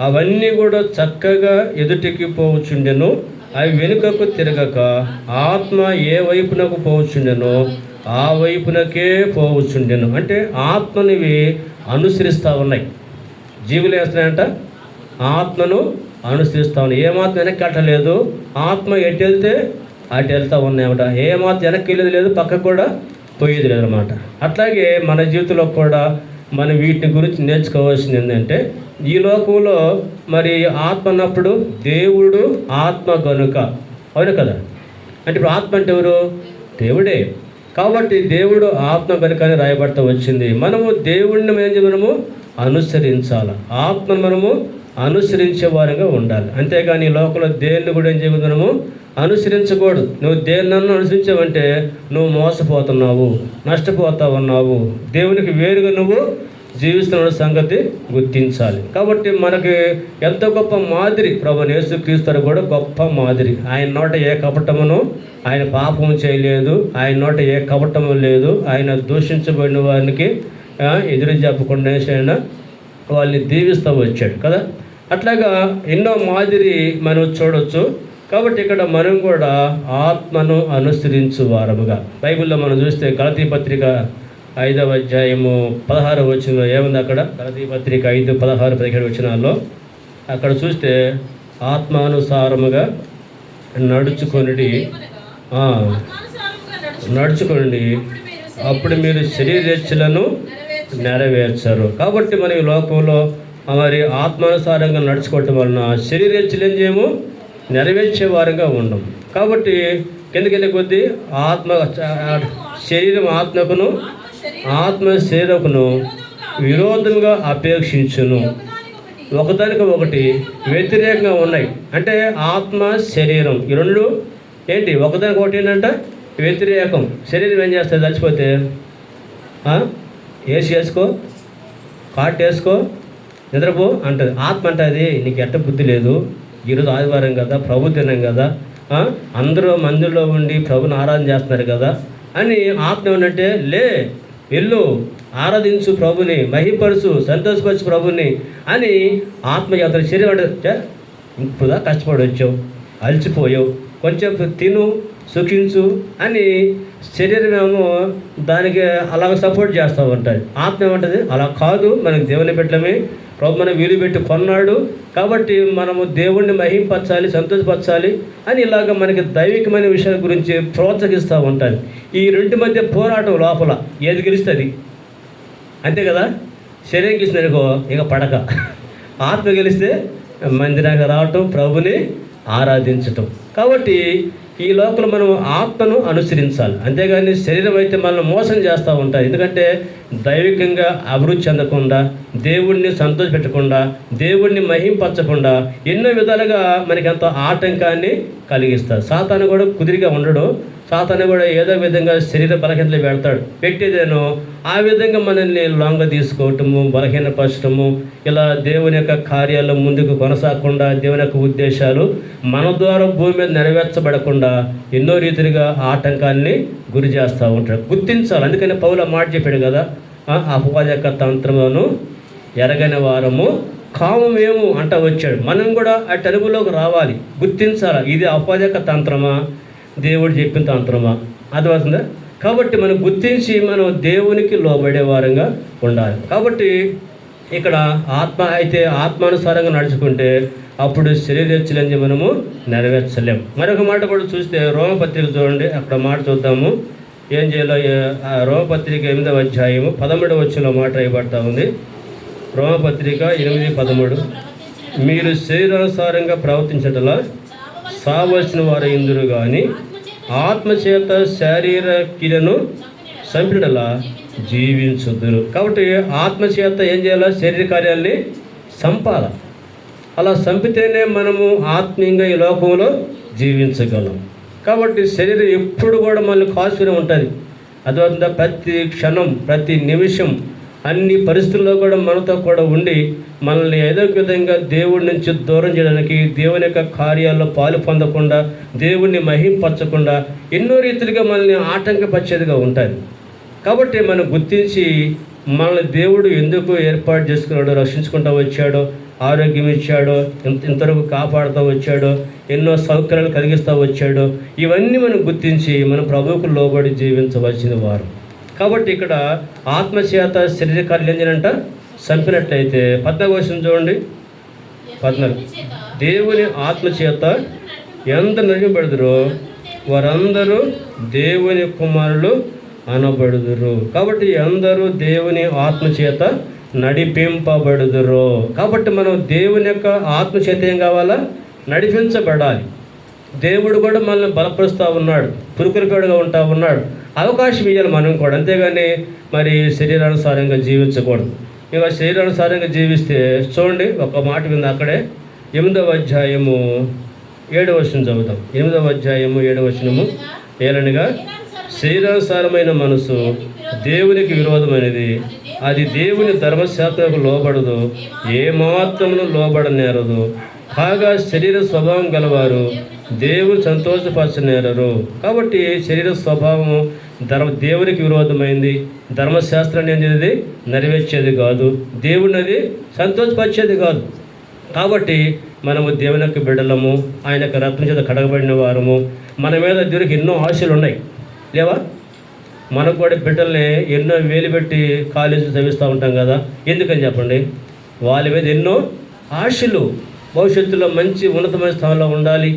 S1: అవన్నీ కూడా చక్కగా ఎదుటికి పోవచ్చుండెను, అవి వెనుకకు తిరగక ఆత్మ ఏ వైపునకు పోవచ్చుండెనో ఆ వైపునకే పోవచ్చుండెను. అంటే ఆత్మనివి అనుసరిస్తూ ఉన్నాయి. జీవులు వేస్తున్నాయంట, ఆత్మను అనుసరిస్తూ ఉన్నాయి. ఏమాత్రం వెనక్కి వెళ్ళలేదు, ఆత్మ ఎటు వెళ్తే అటు వెళ్తూ ఉన్నాయన్నమాట. ఏమాత్రం వెనక్కి వెళ్ళేది లేదు, పక్కకు కూడా పోయేది లేదనమాట. అట్లాగే మన జీవితంలో కూడా మనం వీటిని గురించి నేర్చుకోవాల్సింది ఏంటంటే, ఈ లోకంలో మరి ఆత్మ అన్నప్పుడు దేవుడు ఆత్మ కనుక, అవును కదా. అంటే ఇప్పుడు ఆత్మ అంటే ఎవరు? దేవుడే. కాబట్టి దేవుడు ఆత్మ కనుక అని రాయబడతా వచ్చింది. మనము దేవుడిని మనము అనుసరించాలి, ఆత్మను మనము అనుసరించే వారంగా ఉండాలి. అంతేగాని ఈ లోకంలో దేన్ని కూడా ఏం చేయకూడదు, మనము అనుసరించకూడదు. నువ్వు దేన్నన్నా అనుసరించావంటే నువ్వు మోసపోతున్నావు, నష్టపోతా ఉన్నావు, దేవునికి వేరుగా నువ్వు జీవిస్తున్న సంగతి గుర్తించాలి. కాబట్టి మనకి ఎంతో గొప్ప మాదిరి ప్రభువైన యేసుక్రీస్తు కూడా గొప్ప మాదిరి. ఆయన నోట ఏ కపటమును, ఆయన పాపం చేయలేదు, ఆయన నోట ఏ కపటము లేదు, ఆయన దూషించబడిన వారికి ఎదురు చెప్పకుండా ఆయన వాళ్ళని దీవిస్తూ వచ్చాడు కదా. అట్లాగా ఎన్నో మాదిరి మనం చూడవచ్చు. కాబట్టి ఇక్కడ మనం కూడా ఆత్మను అనుసరించు వారముగా, బైబిల్లో మనం చూస్తే గలతీ పత్రిక 5వ అధ్యాయము 16వ వచనంలో ఏముంది? అక్కడ గలతీ పత్రిక 5:16-17 వచనాల్లో అక్కడ చూస్తే ఆత్మానుసారముగా నడుచుకొనిడి అప్పుడు మీరు శరీరేచ్ఛలను నెరవేర్చరు. కాబట్టి మనం ఈ లోకంలో మరి ఆత్మానుసారంగా నడుచుకోవటం వలన శరీరేచ్ఛలు ఏం చేయము, నెరవేర్చే వారంగా ఉండం. కాబట్టి కిందకెళ్ళే కొద్దీ శరీరం ఆత్మకును, ఆత్మ శరీరకును విరోధంగా అపేక్షించును, ఒకదానికి ఒకటి వ్యతిరేకంగా ఉన్నాయి. అంటే ఆత్మ శరీరం ఈ రెండు ఏంటి, ఒకదానికి ఒకటి ఏంటంటే వ్యతిరేకం. శరీరం ఏం చేస్తుంది? చచ్చిపోతే ఏసి వేసుకో, కాట్ వేసుకో, నిద్రపో అంటది. ఆత్మ అంటది నీకు ఎట్ట బుద్ధి లేదు, ఈరోజు ఆదివారం కదా, ప్రభు దినం కదా, అందరూ మందిలో ఉండి ప్రభుని ఆరాధన చేస్తున్నారు కదా అని ఆత్మ ఏమంటే, లే వెళ్ళు, ఆరాధించు ప్రభుని, మహిపరుచు, సంతోషపరచు ప్రభుని అని ఆత్మ అతని శరీరం అంటే, ఇప్పుడుదా కష్టపడి వచ్చావు, అలసిపోయావు, కొంచెం తిను, సుఖించు అని శరీరం ఏమో దానికి అలాగ సపోర్ట్ చేస్తూ ఉంటుంది. ఆత్మ ఏమంటుంది, అలా కాదు, మనకు దేవుని బిడ్డలమే, ప్రభు మనం వీలు పెట్టి కొన్నాడు కాబట్టి మనము దేవుణ్ణి మహింపరచాలి, సంతోషపరచాలి అని ఇలాగ మనకి దైవికమైన విషయాల గురించి ప్రోత్సహిస్తూ ఉంటుంది. ఈ రెండు మధ్య పోరాటం లోపల ఏది గెలుస్తుంది అంతే కదా. శరీరం గెలిచిననుకో ఇక పడక, ఆత్మ గెలిస్తే మందిరానికి రావటం, ప్రభుని ఆరాధించటం. కాబట్టి ఈ లోపల మనం ఆత్మను అనుసరించాలి, అంతేగాని శరీరం అయితే మనల్ని మోసం చేస్తూ ఉంటాయి. ఎందుకంటే దైవికంగా అభివృద్ధి చెందకుండా, దేవుణ్ణి సంతోషపెట్టకుండా, దేవుణ్ణి మహింపరచకుండా ఎన్నో విధాలుగా మనకి ఎంతో ఆటంకాన్ని కలిగిస్తారు. సాతాను కూడా కుదిరిగా ఉండడు, సాతాను కూడా ఏదో విధంగా శరీర బలహీనతలు పెడతాడు. పెట్టేదేనో ఆ విధంగా మనల్ని లొంగ తీసుకోవటము, బలహీనపరచటము, ఇలా దేవుని యొక్క కార్యాలు ముందుకు కొనసాగకుండా, దేవుని యొక్క ఉద్దేశాలు మన ద్వారా భూమి మీద నెరవేర్చబడకుండా ఎన్నో రీతిగా ఆటంకాన్ని గురి చేస్తూ ఉంటాడు. గుర్తించాలి. అందుకని పౌలు మాట చెప్పాడు కదా, అపవాది యొక్క తంత్రమును ఎరగని వారము కామమేము అంట వచ్చాడు. మనం కూడా ఆ తెలుగులోకి రావాలి, గుర్తించాలి. ఇది అపవాది యొక్క తంత్రమా, దేవుడు చెప్పిన తంత్రమా, అర్థమవుతుందా? కాబట్టి మనం గుర్తించి మనం దేవునికి లోబడే వారంగా ఉండాలి. కాబట్టి ఇక్కడ ఆత్మ అయితే ఆత్మానుసారంగా నడుచుకుంటే అప్పుడు శరీరేచ్ఛలని మనము నెరవేర్చలేం. మరొక మాట కూడా చూస్తే రోమపత్రిక చూడండి, అక్కడ మాట చూద్దాము. ఏం చేయాలో రోమపత్రిక 8వ అధ్యాయము 13వ వచనంలో మాట రాయబడతా ఉంది. రోమపత్రిక 8:13 మీరు శరీరానుసారంగా ప్రవర్తించటలా సావలసిన వారు ఇందురు కానీ ఆత్మచేత శారీర క్రియలను సంపిడలా జీవించుదురు. కాబట్టి ఆత్మచేత ఏం చేయాలో శరీర కార్యాలని సంపాల. అలా సంపితేనే మనము ఆత్మీయంగా ఈ లోకంలో జీవించగలం. కాబట్టి శరీరం ఎప్పుడు కూడా మనల్ని కాసుకుని ఉంటుంది. అర్థమవుతుందా? ప్రతి క్షణం, ప్రతి నిమిషం అన్ని పరిస్థితుల్లో కూడా మనతో కూడా ఉండి మనల్ని ఏదో ఒక విధంగా దేవుడి నుంచి దూరం చేయడానికి, దేవుని యొక్క కార్యాల్లో పాలు పొందకుండా, దేవుణ్ణి మహింపరచకుండా ఎన్నో రీతిలుగా మనల్ని ఆటంకపరిచేదిగా ఉంటుంది. కాబట్టి మనం గుర్తించి మనల్ని దేవుడు ఎందుకు ఏర్పాటు చేసుకున్నాడో, రక్షించుకుంటూ వచ్చాడో, ఆరోగ్యం ఇచ్చాడో, ఇంతవరకు కాపాడుతూ వచ్చాడో, ఎన్నో సౌకర్యాలు కలిగిస్తూ వచ్చాడో, ఇవన్నీ మనం గుర్తించి మన ప్రభువుకు లోబడి జీవించవలసిన వారు. కాబట్టి ఇక్కడ ఆత్మచేత శరీరకార్యం ఏంటంట చంపినట్లయితే 14 చూడండి. 14 దేవుని ఆత్మచేత ఎంత నడిపింపబడుదురో వారందరూ దేవుని కుమారులు అనబడుదురు. కాబట్టి అందరూ దేవుని ఆత్మచేత నడిపింపబడుదురు. కాబట్టి మనం దేవుని యొక్క ఆత్మచేత ఏం కావాలా? నడిపించబడాలి. దేవుడు కూడా మనల్ని బలపరుస్తూ ఉన్నాడు, పురుకురుగా ఉంటా ఉన్నాడు. అవకాశం ఇవ్వాలి మనం కూడా, అంతేగాని మరి శరీరానుసారంగా జీవించకూడదు. ఇక శరీరానుసారంగా జీవిస్తే చూడండి, ఒక మాట వింది అక్కడే 8వ అధ్యాయము 7వ వచనం చదువుతాం. 8వ అధ్యాయము 7వ వచనము, ఏలనగా శరీరానుసారమైన మనసు దేవునికి విరోధమైనది, అది దేవుని ధర్మశాస్త్రకు లోబడదు, ఏమాత్రమును లోబడనేరదు. కాగా శరీర స్వభావం గలవారు దేవుని సంతోషపరచనేరరు. కాబట్టి శరీర స్వభావము దేవునికి విరోధమైంది. ధర్మశాస్త్రాన్ని ఏంటిది? నెరవేర్చేది కాదు, దేవుని అది సంతోషపరిచేది కాదు. కాబట్టి మనము దేవుని యొక్క బిడ్డలము, ఆయన యొక్క రత్నం చేత కడగబడిన వారము. మన మీద దేవునికి ఎన్నో ఆశలు ఉన్నాయి, లేవా? మనకు కూడా బిడ్డల్ని ఎన్నో వేలు పెట్టి కాలేజీ చదివిస్తూ ఉంటాం కదా. ఎందుకని చెప్పండి? వాళ్ళ మీద ఎన్నో ఆశలు, భవిష్యత్తులో మంచి ఉన్నతమైన స్థానంలో ఉండాలి,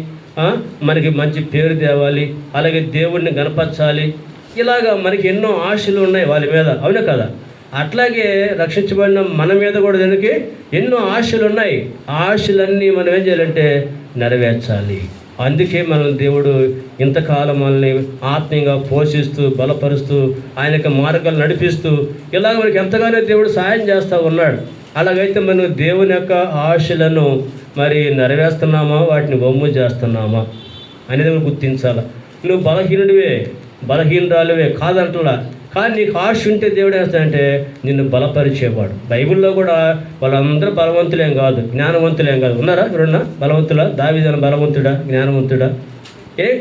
S1: మనకి మంచి పేరు తేవాలి, అలాగే దేవుడిని గణపరచాలి. ఇలాగా మనకి ఎన్నో ఆశలు ఉన్నాయి వాళ్ళ మీద, అవునా కదా? అట్లాగే రక్షించబడిన మన మీద కూడా దానికి ఎన్నో ఆశలు ఉన్నాయి. ఆశలన్నీ మనం ఏం చేయాలంటే నెరవేర్చాలి. అందుకే మనల్ని దేవుడు ఇంతకాలం మనల్ని ఆత్మీయంగా పోషిస్తూ, బలపరుస్తూ, ఆయన యొక్క మార్గాలు నడిపిస్తూ ఇలాగ మనకి ఎంతగానో దేవుడు సహాయం చేస్తూ ఉన్నాడు. అలాగైతే మనం దేవుని యొక్క ఆశలను మరి నెరవేరుస్తున్నామా, వాటిని వమ్ము చేస్తున్నామా అనేది మనం గుర్తించాలి. నువ్వు బలహీనరాలువే కాదంటలా, కానీ నీకు ఆశ ఉంటే దేవుడు వేస్తాడంటే నిన్ను బలపరిచేవాడు. బైబిల్లో కూడా వాళ్ళందరూ బలవంతులేం కాదు, జ్ఞానవంతులేం కాదు. ఉన్నారా ఎవరన్నా బలవంతులా? దావీదు బలవంతుడా, జ్ఞానవంతుడా?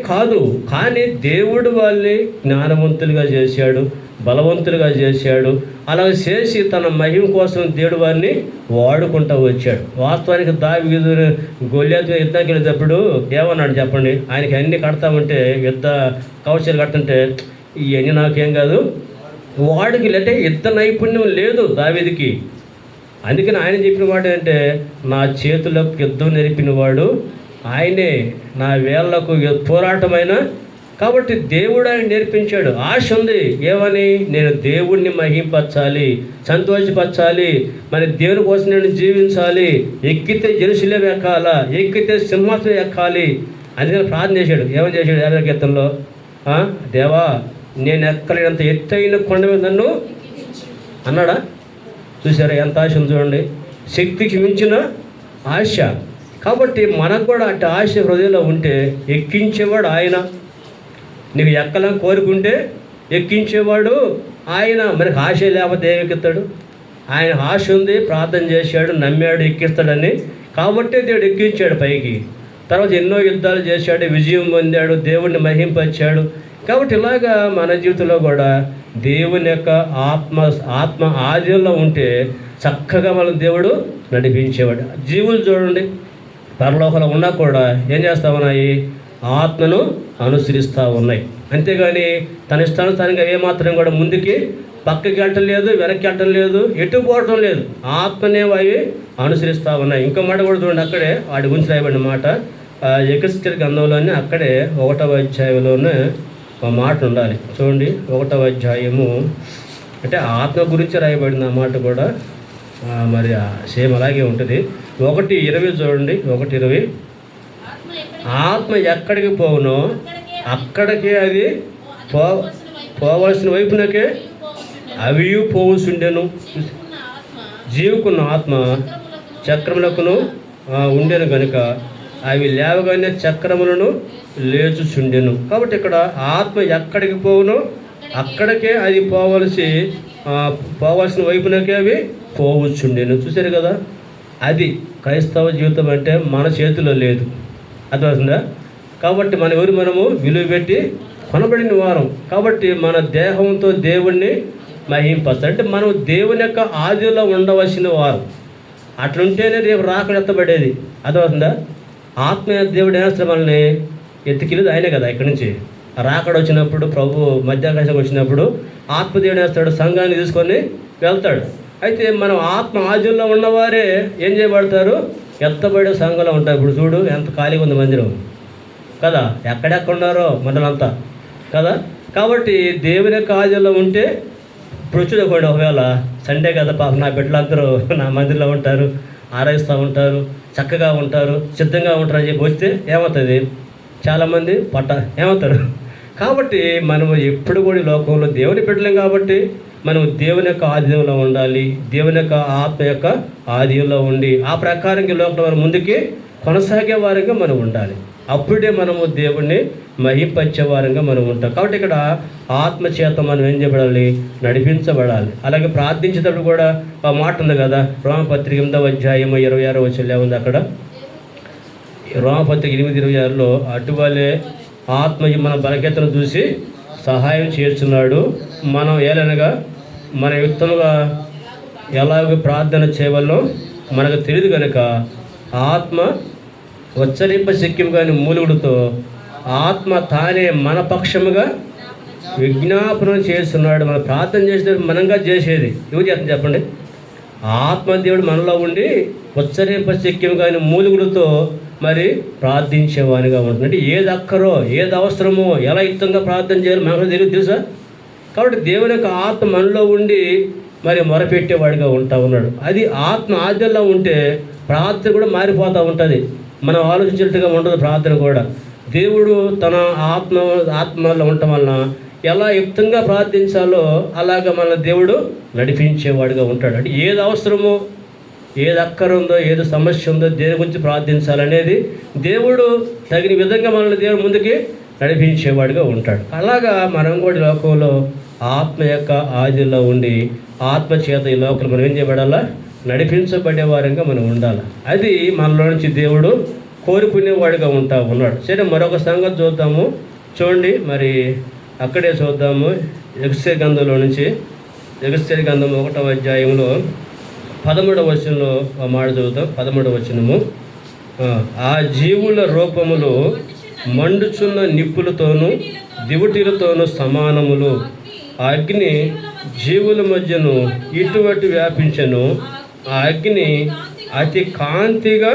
S1: కాదు. కానీ దేవుడు వాళ్ళని జ్ఞానవంతులుగా చేశాడు, బలవంతులుగా చేశాడు. అలా చేసి తన మహిమ కోసం దేవుడు వారిని వాడుకుంటూ వచ్చాడు. వాస్తవానికి దావీదు గొల్యాతు యుద్ధానికి వెళ్ళేటప్పుడు ఏమన్నాడు చెప్పండి? ఆయనకి అన్నీ కడతామంటే, యుద్ధ కవచాలు కడుతుంటే, ఇవన్నీ నాకేం కాదు, వాడికి అంటే యుద్ధ నైపుణ్యం లేదు దావీదుకి. అందుకని ఆయన చెప్పిన మాట ఏంటంటే, నా చేతులకు యుద్ధం నేర్పినవాడు ఆయనే, నా వేళ్లకు పోరాటమైన. కాబట్టి దేవుడు ఆయన నేర్పించాడు. ఆశ ఉంది, ఏమని? నేను దేవుణ్ణి మహింపరచాలి, సంతోషపరచాలి, మరి దేవుని కోసం నేను జీవించాలి, ఎక్కితే జెరూసలేము ఎక్కాలా, ఎక్కితే సింహాసనం ఎక్కాలి. అందుకని ప్రార్థన చేశాడు. ఏమని చేశాడు? 50వ కీర్తనలో, దేవా నేను ఎక్కలేనంత ఎత్తైన కొండ మీద నన్ను అన్నాడా? చూసారా ఎంత ఆశ ఉంది చూడండి, శక్తికి మించిన ఆశ. కాబట్టి మనకు కూడా అటు ఆశ హృదయంలో ఉంటే ఎక్కించేవాడు ఆయన. నీకు ఎక్కలని కోరుకుంటే ఎక్కించేవాడు ఆయన. మనకు ఆశ లేకపోతే ఏమెక్కుతాడు? ఆయన ఆశ ఉంది, ప్రార్థన చేశాడు, నమ్మాడు, ఎక్కిస్తాడని. కాబట్టి దేవుడు ఎక్కించాడు పైకి. తర్వాత ఎన్నో యుద్ధాలు చేశాడు, విజయం పొందాడు, దేవుడిని మహింపరిచాడు. కాబట్టి ఇలాగా మన జీవితంలో కూడా దేవుని యొక్క ఆత్మ ఆధీనంలో ఉంటే చక్కగా మన దేవుడు నడిపించేవాడు. జీవులు చూడండి, పరలోకంలో ఉన్నా కూడా ఏం చేస్తూ ఉన్నాయి? ఆత్మను అనుసరిస్తూ ఉన్నాయి. అంతేగాని తన ఇష్టానుసారంగా ఏమాత్రం కూడా ముందుకి పక్కకి వెళ్ళటం లేదు, వెనక్కి వెళ్ళటం లేదు, ఎటు పోవటం లేదు. ఆత్మనే అవి అనుసరిస్తూ ఉన్నాయి. ఇంకో మాట కూడా చూడండి, అక్కడే వాటి గురించి రాయబడిన మాట ఎహెజ్కేలు గ్రంథంలోనే అక్కడే 1వ అధ్యాయంలోనే ఒక మాట ఉండాలి. చూడండి, 1వ అధ్యాయము అంటే ఆత్మ గురించి రాయబడిన మాట కూడా మరి సేమ్ అలాగే ఉంటుంది. 1:20 చూడండి, 1:20, ఆత్మ ఎక్కడికి పోవునో అక్కడికే అది పోవలసిన వైపునకే అవి పోవుచుండెను. జీవుకున్న ఆత్మ చక్రములకును ఉండెను కనుక అవి లేవగానే చక్రములను లేచుచుండెను. కాబట్టి ఇక్కడ ఆత్మ ఎక్కడికి పోవునో అక్కడికే అది పోవలసి పోవాల్సిన వైపునకే అవి పోవచ్చుండేను. చూశారు కదా, అది క్రైస్తవ జీవితం అంటే మన చేతిలో లేదు, అర్థమవుతుందా? కాబట్టి మనము విలువ పెట్టి కొనబడిన వారం. కాబట్టి మన దేహంతో దేవుణ్ణి మహింపచ్చు. అంటే మనం దేవుని యొక్క ఆదిలో ఉండవలసిన వారు. అట్లుంటేనే రేపు రాకడ ఎత్తబడేది, అర్థమవుతుందా? ఆత్మీయ దేవుడు ఏమేస్తారు మనల్ని ఎత్తికిలేదు ఆయనే కదా. ఇక్కడి నుంచి రాకడ వచ్చినప్పుడు, ప్రభు మధ్యాకాశం వచ్చినప్పుడు ఆత్మదేవుడు వేస్తాడు, సంఘాన్ని తీసుకొని వెళ్తాడు. అయితే మనం ఆత్మ ఆదిలో ఉన్నవారే ఏం చేయబడతారు? ఎత్తబడే సంఘంలో ఉంటారు. ఇప్పుడు చూడు ఎంత ఖాళీగా ఉంది మందిరం కదా, ఎక్కడెక్కడ ఉన్నారో మనలంతా కదా. కాబట్టి దేవుని యొక్క ఆదిలో ఉంటే ఇప్పుడు వచ్చేది ఒకవేళ సండే కదా, పాప నా బిడ్డలందరూ నా మందిరంలో ఉంటారు, ఆరాధిస్తూ ఉంటారు, చక్కగా ఉంటారు, సిద్ధంగా ఉంటారు అని చెప్పి వస్తే ఏమవుతుంది? చాలామంది ఏమవుతారు? కాబట్టి మనము ఎప్పుడు కూడా లోకంలో దేవుని బిడ్డలేం కాబట్టి మనం దేవుని యొక్క ఆధీనంలో ఉండాలి. దేవుని యొక్క ఆత్మ యొక్క ఆధీనంలో ఉండి ఆ ప్రకారంగా లోకంలో ముందుకి కొనసాగే వారంగా మనం ఉండాలి. అప్పుడే మనము దేవుణ్ణి మహింపరిచే వారంగా మనం ఉంటాం. కాబట్టి ఇక్కడ ఆత్మ చేత మనం ఏం చేయబడాలి? నడిపించబడాలి. అలాగే ప్రార్థించేటప్పుడు కూడా ఆ మాట ఉంది కదా, రోమపత్రిక 8వ అధ్యాయం 26వ వచనంలో ఉంది. అక్కడ రోమపత్రిక 8:26లో అటువలే ఆత్మ మన బలహీనతను చూసి సహాయం చేస్తున్నాడు. మనం ఏలనగా మన యుక్తముగా ఎలాగో ప్రార్థన చేయవల్లో మనకు తెలియదు కనుక ఆత్మ ఉచ్చరింప శక్యం కాని మూలుగుడితో ఆత్మ తానే మన పక్షముగా విజ్ఞాపనం చేస్తున్నాడు. మనం ప్రార్థన చేసేది మనంగా చేసేది ఎవరు చేస్తుంది చెప్పండి? ఆత్మదేవుడు మనలో ఉండి ఉచ్చరింప శక్యం కాని మూలుగుడితో మరి ప్రార్థించేవానిగా ఉంటుంది. అంటే ఏది అక్కరో, ఏది అవసరమో, ఎలా యుక్తంగా ప్రార్థన చేయాలో మనకు తెలియదు, తెలుసా? కాబట్టి దేవుని యొక్క ఆత్మ మనలో ఉండి మరి మొరపెట్టేవాడిగా ఉంటా ఉన్నాడు. అది ఆత్మ ఆద్యంలో ఉంటే ప్రార్థన కూడా మారిపోతూ ఉంటుంది. మనం ఆలోచించినట్టుగా ఉండదు ప్రార్థన కూడా. దేవుడు తన ఆత్మలో ఉండటం వలన ఎలా యుక్తంగా ప్రార్థించాలో అలాగ మన దేవుడు నడిపించేవాడిగా ఉంటాడు. అంటే ఏది అవసరమో, ఏది అక్కరుందో, ఏది సమస్య ఉందో, దేని గురించి ప్రార్థించాలనేది దేవుడు తగిన విధంగా మనల్ని దేవుడు ముందుకి నడిపించేవాడిగా ఉంటాడు. అలాగా మనం కూడా లోకంలో ఆత్మ యొక్క ఆదిలో ఉండి ఆత్మ చేత ఈ లోకంలో మనం ఏం చేయబడాలా? నడిపించబడే వారంగా మనం ఉండాలి. అది మనలో నుంచి దేవుడు కోరుకునేవాడిగా ఉంటా ఉన్నాడు. సరే, మరొక సంగతి చూద్దాము. చూడండి, మరి అక్కడే చూద్దాము. ఎగస్కేలు గ్రంథంలో నుంచి, ఎగస్కేలు గ్రంథం 1వ అధ్యాయంలో 13వ వచనంలో ఆ మాట చదువుతాం. 13వ వచనము, ఆ జీవుల రూపములు మండుచున్న నిప్పులతోనూ దివిటీలతోనూ సమానములు. ఆ అగ్ని జీవుల మధ్యను ఇటువంటి వ్యాపించెను. ఆ అగ్ని అతి కాంతిగా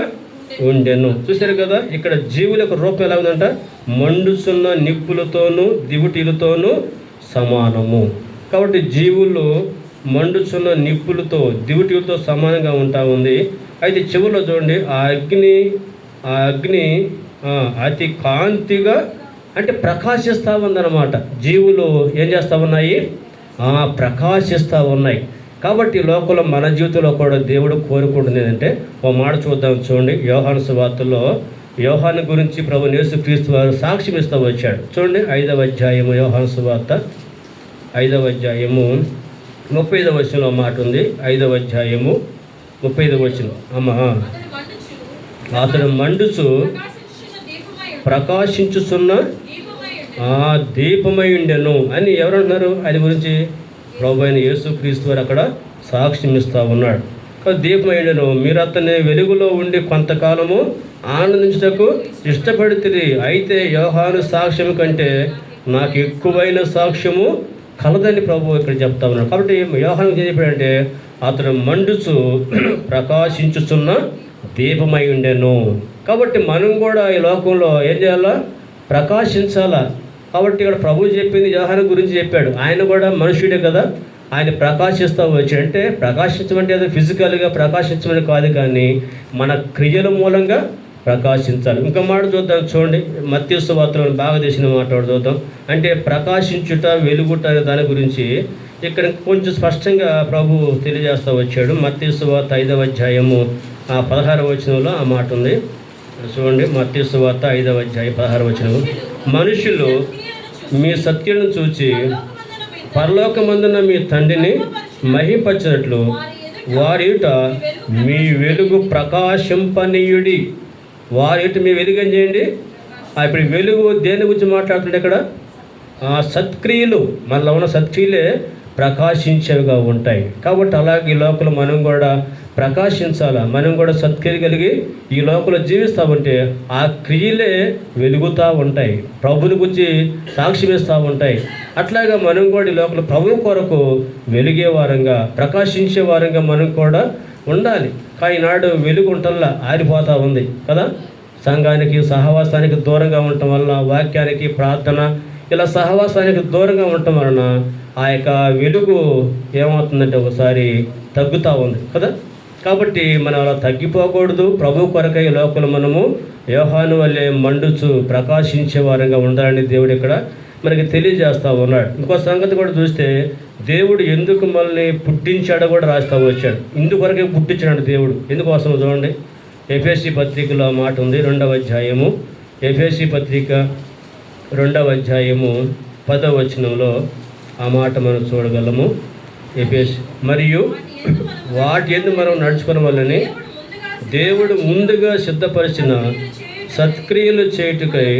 S1: ఉండెను. చూశారు కదా, ఇక్కడ జీవుల యొక్క రూపం ఎలా ఉందంట? మండుచున్న నిప్పులతోనూ దివిటీలతోనూ సమానము. కాబట్టి జీవులు మండుచున్న నిప్పులతో దివిటీలతో సమానంగా ఉంటా ఉంది. అయితే చివరిలో చూడండి, ఆ అగ్ని అతి కాంతిగా అంటే ప్రకాశిస్తూ ఉందన్నమాట. జీవులు ఏం చేస్తూ ఉన్నాయి? ప్రకాశిస్తూ ఉన్నాయి. కాబట్టి లోకంలో మన జీవితంలో కూడా దేవుడు కోరుకుంటుంది ఏంటంటే, ఓ మాట చూద్దాం. చూడండి, యోహాను సువార్తలో యోహాను గురించి ప్రభు యేసుక్రీస్తు వారు సాక్ష్యం ఇస్తూ వచ్చాడు. చూడండి, 5వ అధ్యాయము యోహాను సువార్త 5వ అధ్యాయము 35వ వచనంలో మాట ఉంది. 5వ అధ్యాయము 35వ వచనం, అతడు మండుచు ప్రకాశించుచున్న దీపమై ఉండెను అని ఎవరంటున్నారు? అది గురించి ప్రభు అయిన యేసుక్రీస్తు వారు అక్కడ సాక్ష్యం ఇస్తూ ఉన్నాడు. దీపమై ఉండెను, మీరు అతని వెలుగులో ఉండి కొంతకాలము ఆనందించుటకు ఇష్టపడుతుంది. అయితే యోహాను సాక్ష్యం కంటే నాకు ఎక్కువైన సాక్ష్యము కలదని ప్రభు ఇక్కడ చెప్తా ఉన్నాడు. కాబట్టి యోహాను ఏం చెప్పాడంటే, అతడు మండుచు ప్రకాశించుచున్న దీపమై ఉండెను. కాబట్టి మనం కూడా ఈ లోకంలో ఏం చేయాలా? ప్రకాశించాలా. కాబట్టి ఇక్కడ ప్రభు చెప్పింది యోహాను గురించి చెప్పాడు. ఆయన కూడా మనుషుడే కదా, ఆయన ప్రకాశిస్తూ వచ్చాడు. అంటే ప్రకాశించమంటే ఏదో ఫిజికల్గా ప్రకాశించమని కాదు, కానీ మన క్రియల మూలంగా ప్రకాశించాలి. ఇంకా మాట చూద్దాం. చూడండి, మత్తయి సువార్తలో బాగా తెలిసిన మాట చూద్దాం. అంటే ప్రకాశించుట, వెలుగుట అనే దాని గురించి ఇక్కడ కొంచెం స్పష్టంగా ప్రభు తెలియజేస్తూ వచ్చాడు. మత్తయి సువార్త 5వ అధ్యాయము 16వ వచనంలో ఆ మాట ఉంది. చూడండి, మత్తయి సువార్త 5వ అధ్యాయం 16వ వచనం, మనుషులు మీ సత్యాలను చూచి పరలోకమందున మీ తండ్రిని మహింపరచినట్లు వారి ఎదుట మీ వెలుగు ప్రకాశింపనీయుడి. వారి ఎదుట మీ వెలుగు ఏం చేయండి. ఇప్పుడు వెలుగు దేని గురించి మాట్లాడుతుండే ఇక్కడ? సత్క్రియలు, మనలో ఉన్న సత్క్రియలే ప్రకాశించేవిగా ఉంటాయి. కాబట్టి అలాగే ఈ లోకంలో మనం కూడా ప్రకాశించాలా, మనం కూడా సత్క్రియ కలిగి ఈ లోకంలో జీవిస్తూ ఉంటే ఆ క్రియలే వెలుగుతూ ఉంటాయి, ప్రభుని గురించి సాక్ష్యం ఇస్తూ ఉంటాయి. అట్లాగా మనం కూడా ఈ లోకంలో ప్రభు కొరకు వెలిగే వారంగా, ప్రకాశించే వారంగా మనం కూడా ఉండాలి. కానీ నాడు వెలుగు ఉంటల్లా ఆరిపోతూ ఉంది కదా. సంఘానికి సహవాసానికి దూరంగా ఉండటం వలన, వాక్యానికి ప్రార్థన ఇలా సహవాసానికి దూరంగా ఉండటం వలన ఆ యొక్క వెలుగు ఏమవుతుందంటే ఒకసారి తగ్గుతూ ఉంది కదా. కాబట్టి మనం అలా తగ్గిపోకూడదు. ప్రభు కొరకై లోకంలో మనము యోహాను వల్లే మండుచు ప్రకాశించే వారంగా ఉండాలని దేవుడు ఇక్కడ మనకి తెలియజేస్తూ ఉన్నాడు. ఇంకో సంగతి కూడా చూస్తే దేవుడు ఎందుకు మనల్ని పుట్టించాడో కూడా రాస్తూ వచ్చాడు. ఇందుకొరకే పుట్టించాడు దేవుడు. ఎందుకోసం చూడండి, ఎఫెసీ పత్రికలో మాట ఉంది, 2వ అధ్యాయము. ఎఫెసీ పత్రిక 2వ అధ్యాయము 10వ వచనంలో ఆ మాట మనం చూడగలము. ఎఫెసీ మరియు వాటి యందు మనం నడుచుకున్న వల్లని దేవుడు ముందుగా సిద్ధపరిచిన సత్క్రియలు చేయుటకై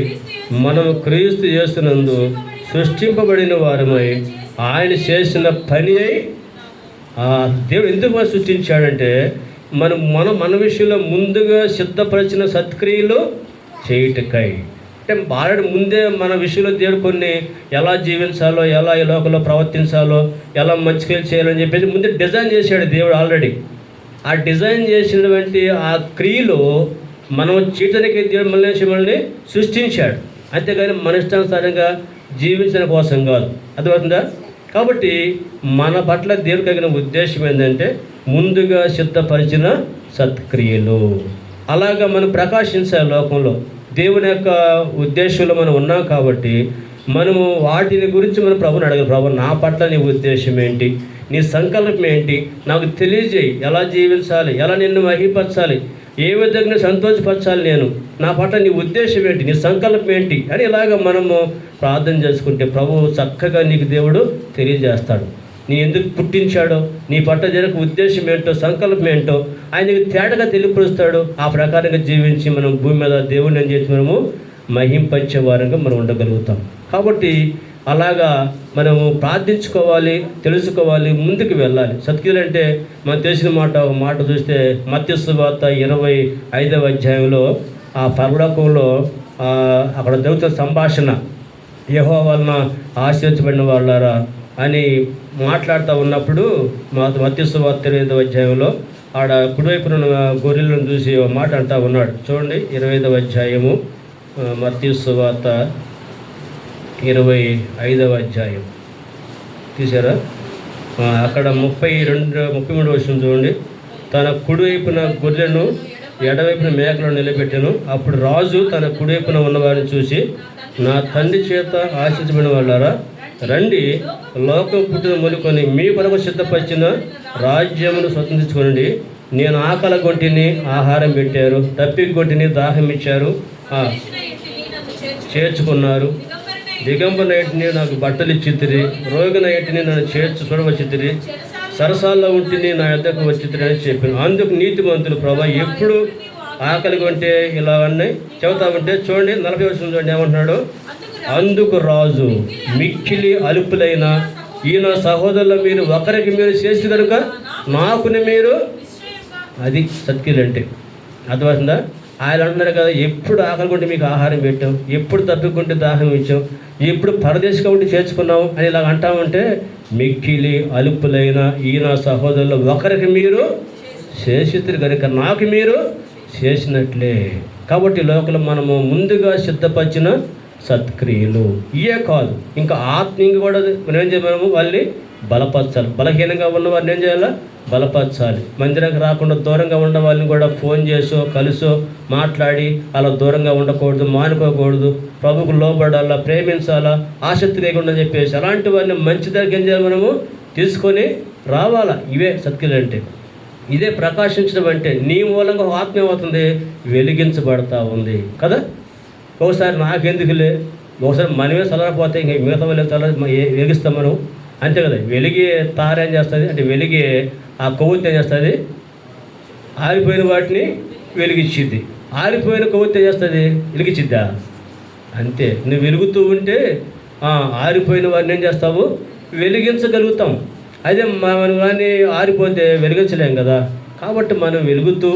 S1: మనము క్రీస్తు యేసునందు సృష్టింపబడిన వారమై ఆయన చేసిన పని అయి. దేవుడు ఎందుకు మనం సృష్టించాడంటే మన విషయంలో ముందుగా సిద్ధపరిచిన సత్క్రియలు చేయుటకై. అంటే ఆల్రెడీ ముందే మన విషయంలో దేవుడు కొన్ని ఎలా జీవించాలో, ఎలా ఈ లోకంలో ప్రవర్తించాలో, ఎలా మంచి చేయాలని చెప్పేసి ముందే డిజైన్ చేశాడు దేవుడు ఆల్రెడీ. ఆ డిజైన్ చేసినటువంటి ఆ క్రియలు మనం చేయడానికి దేవుడు మనల్ని సృష్టించాడు. అంతేగాని మన ఇష్టానుసారంగా జీవించడం కోసం కాదు. అర్థమవుతుందా? కాబట్టి మన పట్ల దేవుడు కలిగిన ఉద్దేశం ఏంటంటే ముందుగా సిద్ధపరిచిన సత్క్రియలు. అలాగా మనం ప్రకాశించాలి లోకంలో. దేవుని యొక్క ఉద్దేశంలో మనం ఉన్నాం కాబట్టి మనము వాటిని గురించి మనం ప్రభుని అడగాలి. ప్రభు, నా పట్ల నీ ఉద్దేశం ఏంటి, నీ సంకల్పం ఏంటి, నాకు తెలియజేయి. ఎలా జీవించాలి, ఎలా నిన్ను మహిపరచాలి, ఏ విధంగా సంతోషపరచాలి, నేను నా పట్ల నీ ఉద్దేశం ఏంటి, నీ సంకల్పం ఏంటి అని ఇలాగ మనము ప్రార్థన చేసుకుంటే ప్రభువు చక్కగా నీకు దేవుడు తెలియజేస్తాడు. నీ ఎందుకు పుట్టించాడో, నీ పట్ల జరగ ఉద్దేశం ఏంటో, సంకల్పం ఏంటో ఆయనకి తేటగా తెలియపరుస్తాడు. ఆ ప్రకారంగా జీవించి మనం భూమి మీద దేవుడిని ఏం చేసి మనము మహింపరిచే వారంగా మనం ఉండగలుగుతాం. కాబట్టి అలాగా మనము ప్రార్థించుకోవాలి, తెలుసుకోవాలి, ముందుకు వెళ్ళాలి. సత్క్రియలు అంటే మనం తెలిసిన మాట చూస్తే మత్తయి సువార్త 25వ అధ్యాయంలో ఆ పరలోకంలో అక్కడ జరుగుతున్న సంభాషణ, యెహోవా వలన ఆశీర్వదించబడిన వాళ్ళారా అని మాట్లాడుతూ ఉన్నప్పుడు మత్తయి సువార్త 25వ అధ్యాయంలో ఆడ కుడివైపున గొర్రెలను చూసి ఒక మాట అంటూ ఉన్నాడు. చూడండి, 25వ అధ్యాయము మత్తయి సువార్త 25వ అధ్యాయం తీసారా? అక్కడ 33వ వచనం చూడండి. తన కుడివైపున గొర్రెలను ఎడవైపున మేకలను నిలబెట్టాను. అప్పుడు రాజు తన కుడివైపున ఉన్నవారిని చూసి, నా తండ్రి చేత ఆశించబడిన వాళ్ళారా, రండి, లోకం పుట్టిన మొలుకొని మీ కొరకు సిద్ధపరిచిన రాజ్యమును స్వతంత్రించుకోండి. నేను ఆకలి గొంటిని ఆహారం పెట్టారు, తప్పిక గొంటిని దాహం ఇచ్చారు, చేర్చుకున్నారు. దిగంబర ఇంటిని నాకు బట్టలు ఇచ్చితిరి, రోగిన ఇంటిని నన్ను చూడవచ్చితిరి, సరసాల్లో ఉంటిని నా యొద్దకు వచ్చితిరి అని చెప్పాను. అందుకు నీతిమంతులు, ప్రభా, ఎప్పుడు ఆకలి కొంటే ఇలా అన్నాయి చెబుతా ఉంటే చూడండి 40వ వచనం చూడండి ఏమంటున్నాడు. అందుకు రాజు, మిక్కిలి అలుపులైన ఈయన సహోదరులు మీరు ఒకరికి మీరు చేసి కనుక నాకుని మీరు, అది సత్క్రియలు అంటే. అర్థమవుతుందా? ఆయన అంటున్నారు కదా, ఎప్పుడు ఆకలి కొంటే మీకు ఆహారం పెట్టాం, ఎప్పుడు తప్పికుంటే దాహం ఇచ్చాం, ఎప్పుడు పరదేశిగా ఉండి చేర్చుకున్నాం అని ఇలా అంటామంటే మిక్కిలి అలుపులైన ఈయన సహోదరులు ఒకరికి మీరు చేసితురు కనుక నాకు మీరు చేసినట్లే. కాబట్టి లోకంలో మనము ముందుగా సిద్ధపరిచిన సత్క్రియలు ఇవే కాదు, ఇంకా ఆత్మీయంగా కూడా మనం ఏం చేయాలి, మనము వాళ్ళని బలపరచాలి. బలహీనంగా ఉన్న వారిని ఏం చేయాలి, బలపరచాలి. మందిరానికి రాకుండా దూరంగా ఉన్న వాళ్ళని కూడా ఫోన్ చేసో కలిసో మాట్లాడి అలా దూరంగా ఉండకూడదు, మానుకోకూడదు. ప్రభుకు లోబడాలా, ప్రేమించాలా, ఆసక్తి లేకుండా చెప్పేసి అలాంటి వారిని మంచి దగ్గర ఏం చేయాలి, మనము తీసుకొని రావాలా. ఇవే సత్క్రియలు అంటే. ఇదే ప్రకాశించడం అంటే. నీ మూలంగా ఆత్మ ఏమవుతుంది, వెలిగించబడతా ఉంది కదా. ఒకసారి నాకెందుకులే, ఒకసారి మనమే చల్లకపోతే ఇంక మిగతా వాళ్ళు వెలిగిస్తాం మనం. అంతే కదా. వెలిగే తార ఏం చేస్తుంది అంటే వెలిగే ఆ కొవ్వొత్తి ఏం చేస్తుంది, ఆరిపోయిన వాటిని వెలిగించిద్ది. ఆరిపోయిన కొవ్వొత్తి ఏం చేస్తుంది, వెలిగించిద్దా? అంతే. నువ్వు వెలుగుతూ ఉంటే ఆరిపోయిన వారిని ఏం చేస్తావు, వెలిగించగలుగుతాం. అదే మనం కానీ ఆరిపోతే వెలిగించలేం కదా. కాబట్టి మనం వెలుగుతూ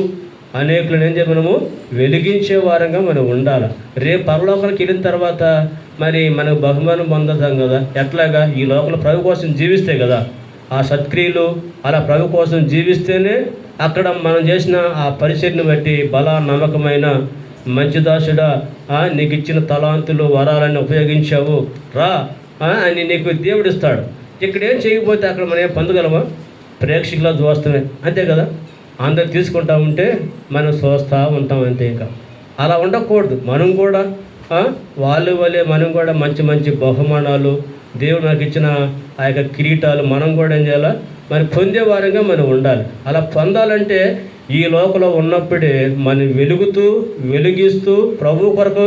S1: అనేకులను ఏం చేయాలి, మనము వెలిగించే వారంగా మనం ఉండాలి. రేపు పరలోకానికి వెళ్ళిన తర్వాత మరి మనకు బహుమానం పొందుతాం కదా. ఎట్లాగా? ఈ లోపల ప్రభు కోసం జీవిస్తే కదా. ఆ సత్క్రియలు అలా ప్రభు కోసం జీవిస్తేనే అక్కడ మనం చేసిన ఆ పరిచర్ని బట్టి బల నమ్మకమైన మంచి దాసుడా, నీకు ఇచ్చిన తలాంతులు వరాలని ఉపయోగించావు రా అని నీకు దేవుడు ఇస్తాడు. ఇక్కడ ఏం చేయకపోతే అక్కడ మనం ఏం పొందగలమా? ప్రేక్షకులా చూస్తామే, అంతే కదా. అందరు తీసుకుంటా ఉంటే మనం చూస్తూ ఉంటాం అంతే. ఇంకా అలా ఉండకూడదు. మనం కూడా వాళ్ళు వల్లే మనం కూడా మంచి మంచి బహుమానాలు, దేవుడు నాకు ఇచ్చిన ఆ యొక్క కిరీటాలు మనం కూడా ఏం చేయాలా, మరి పొందే వారంగా మనం ఉండాలి. అలా పొందాలంటే ఈ లోకంలో ఉన్నప్పుడే మనం వెలుగుతూ వెలిగిస్తూ ప్రభు కొరకు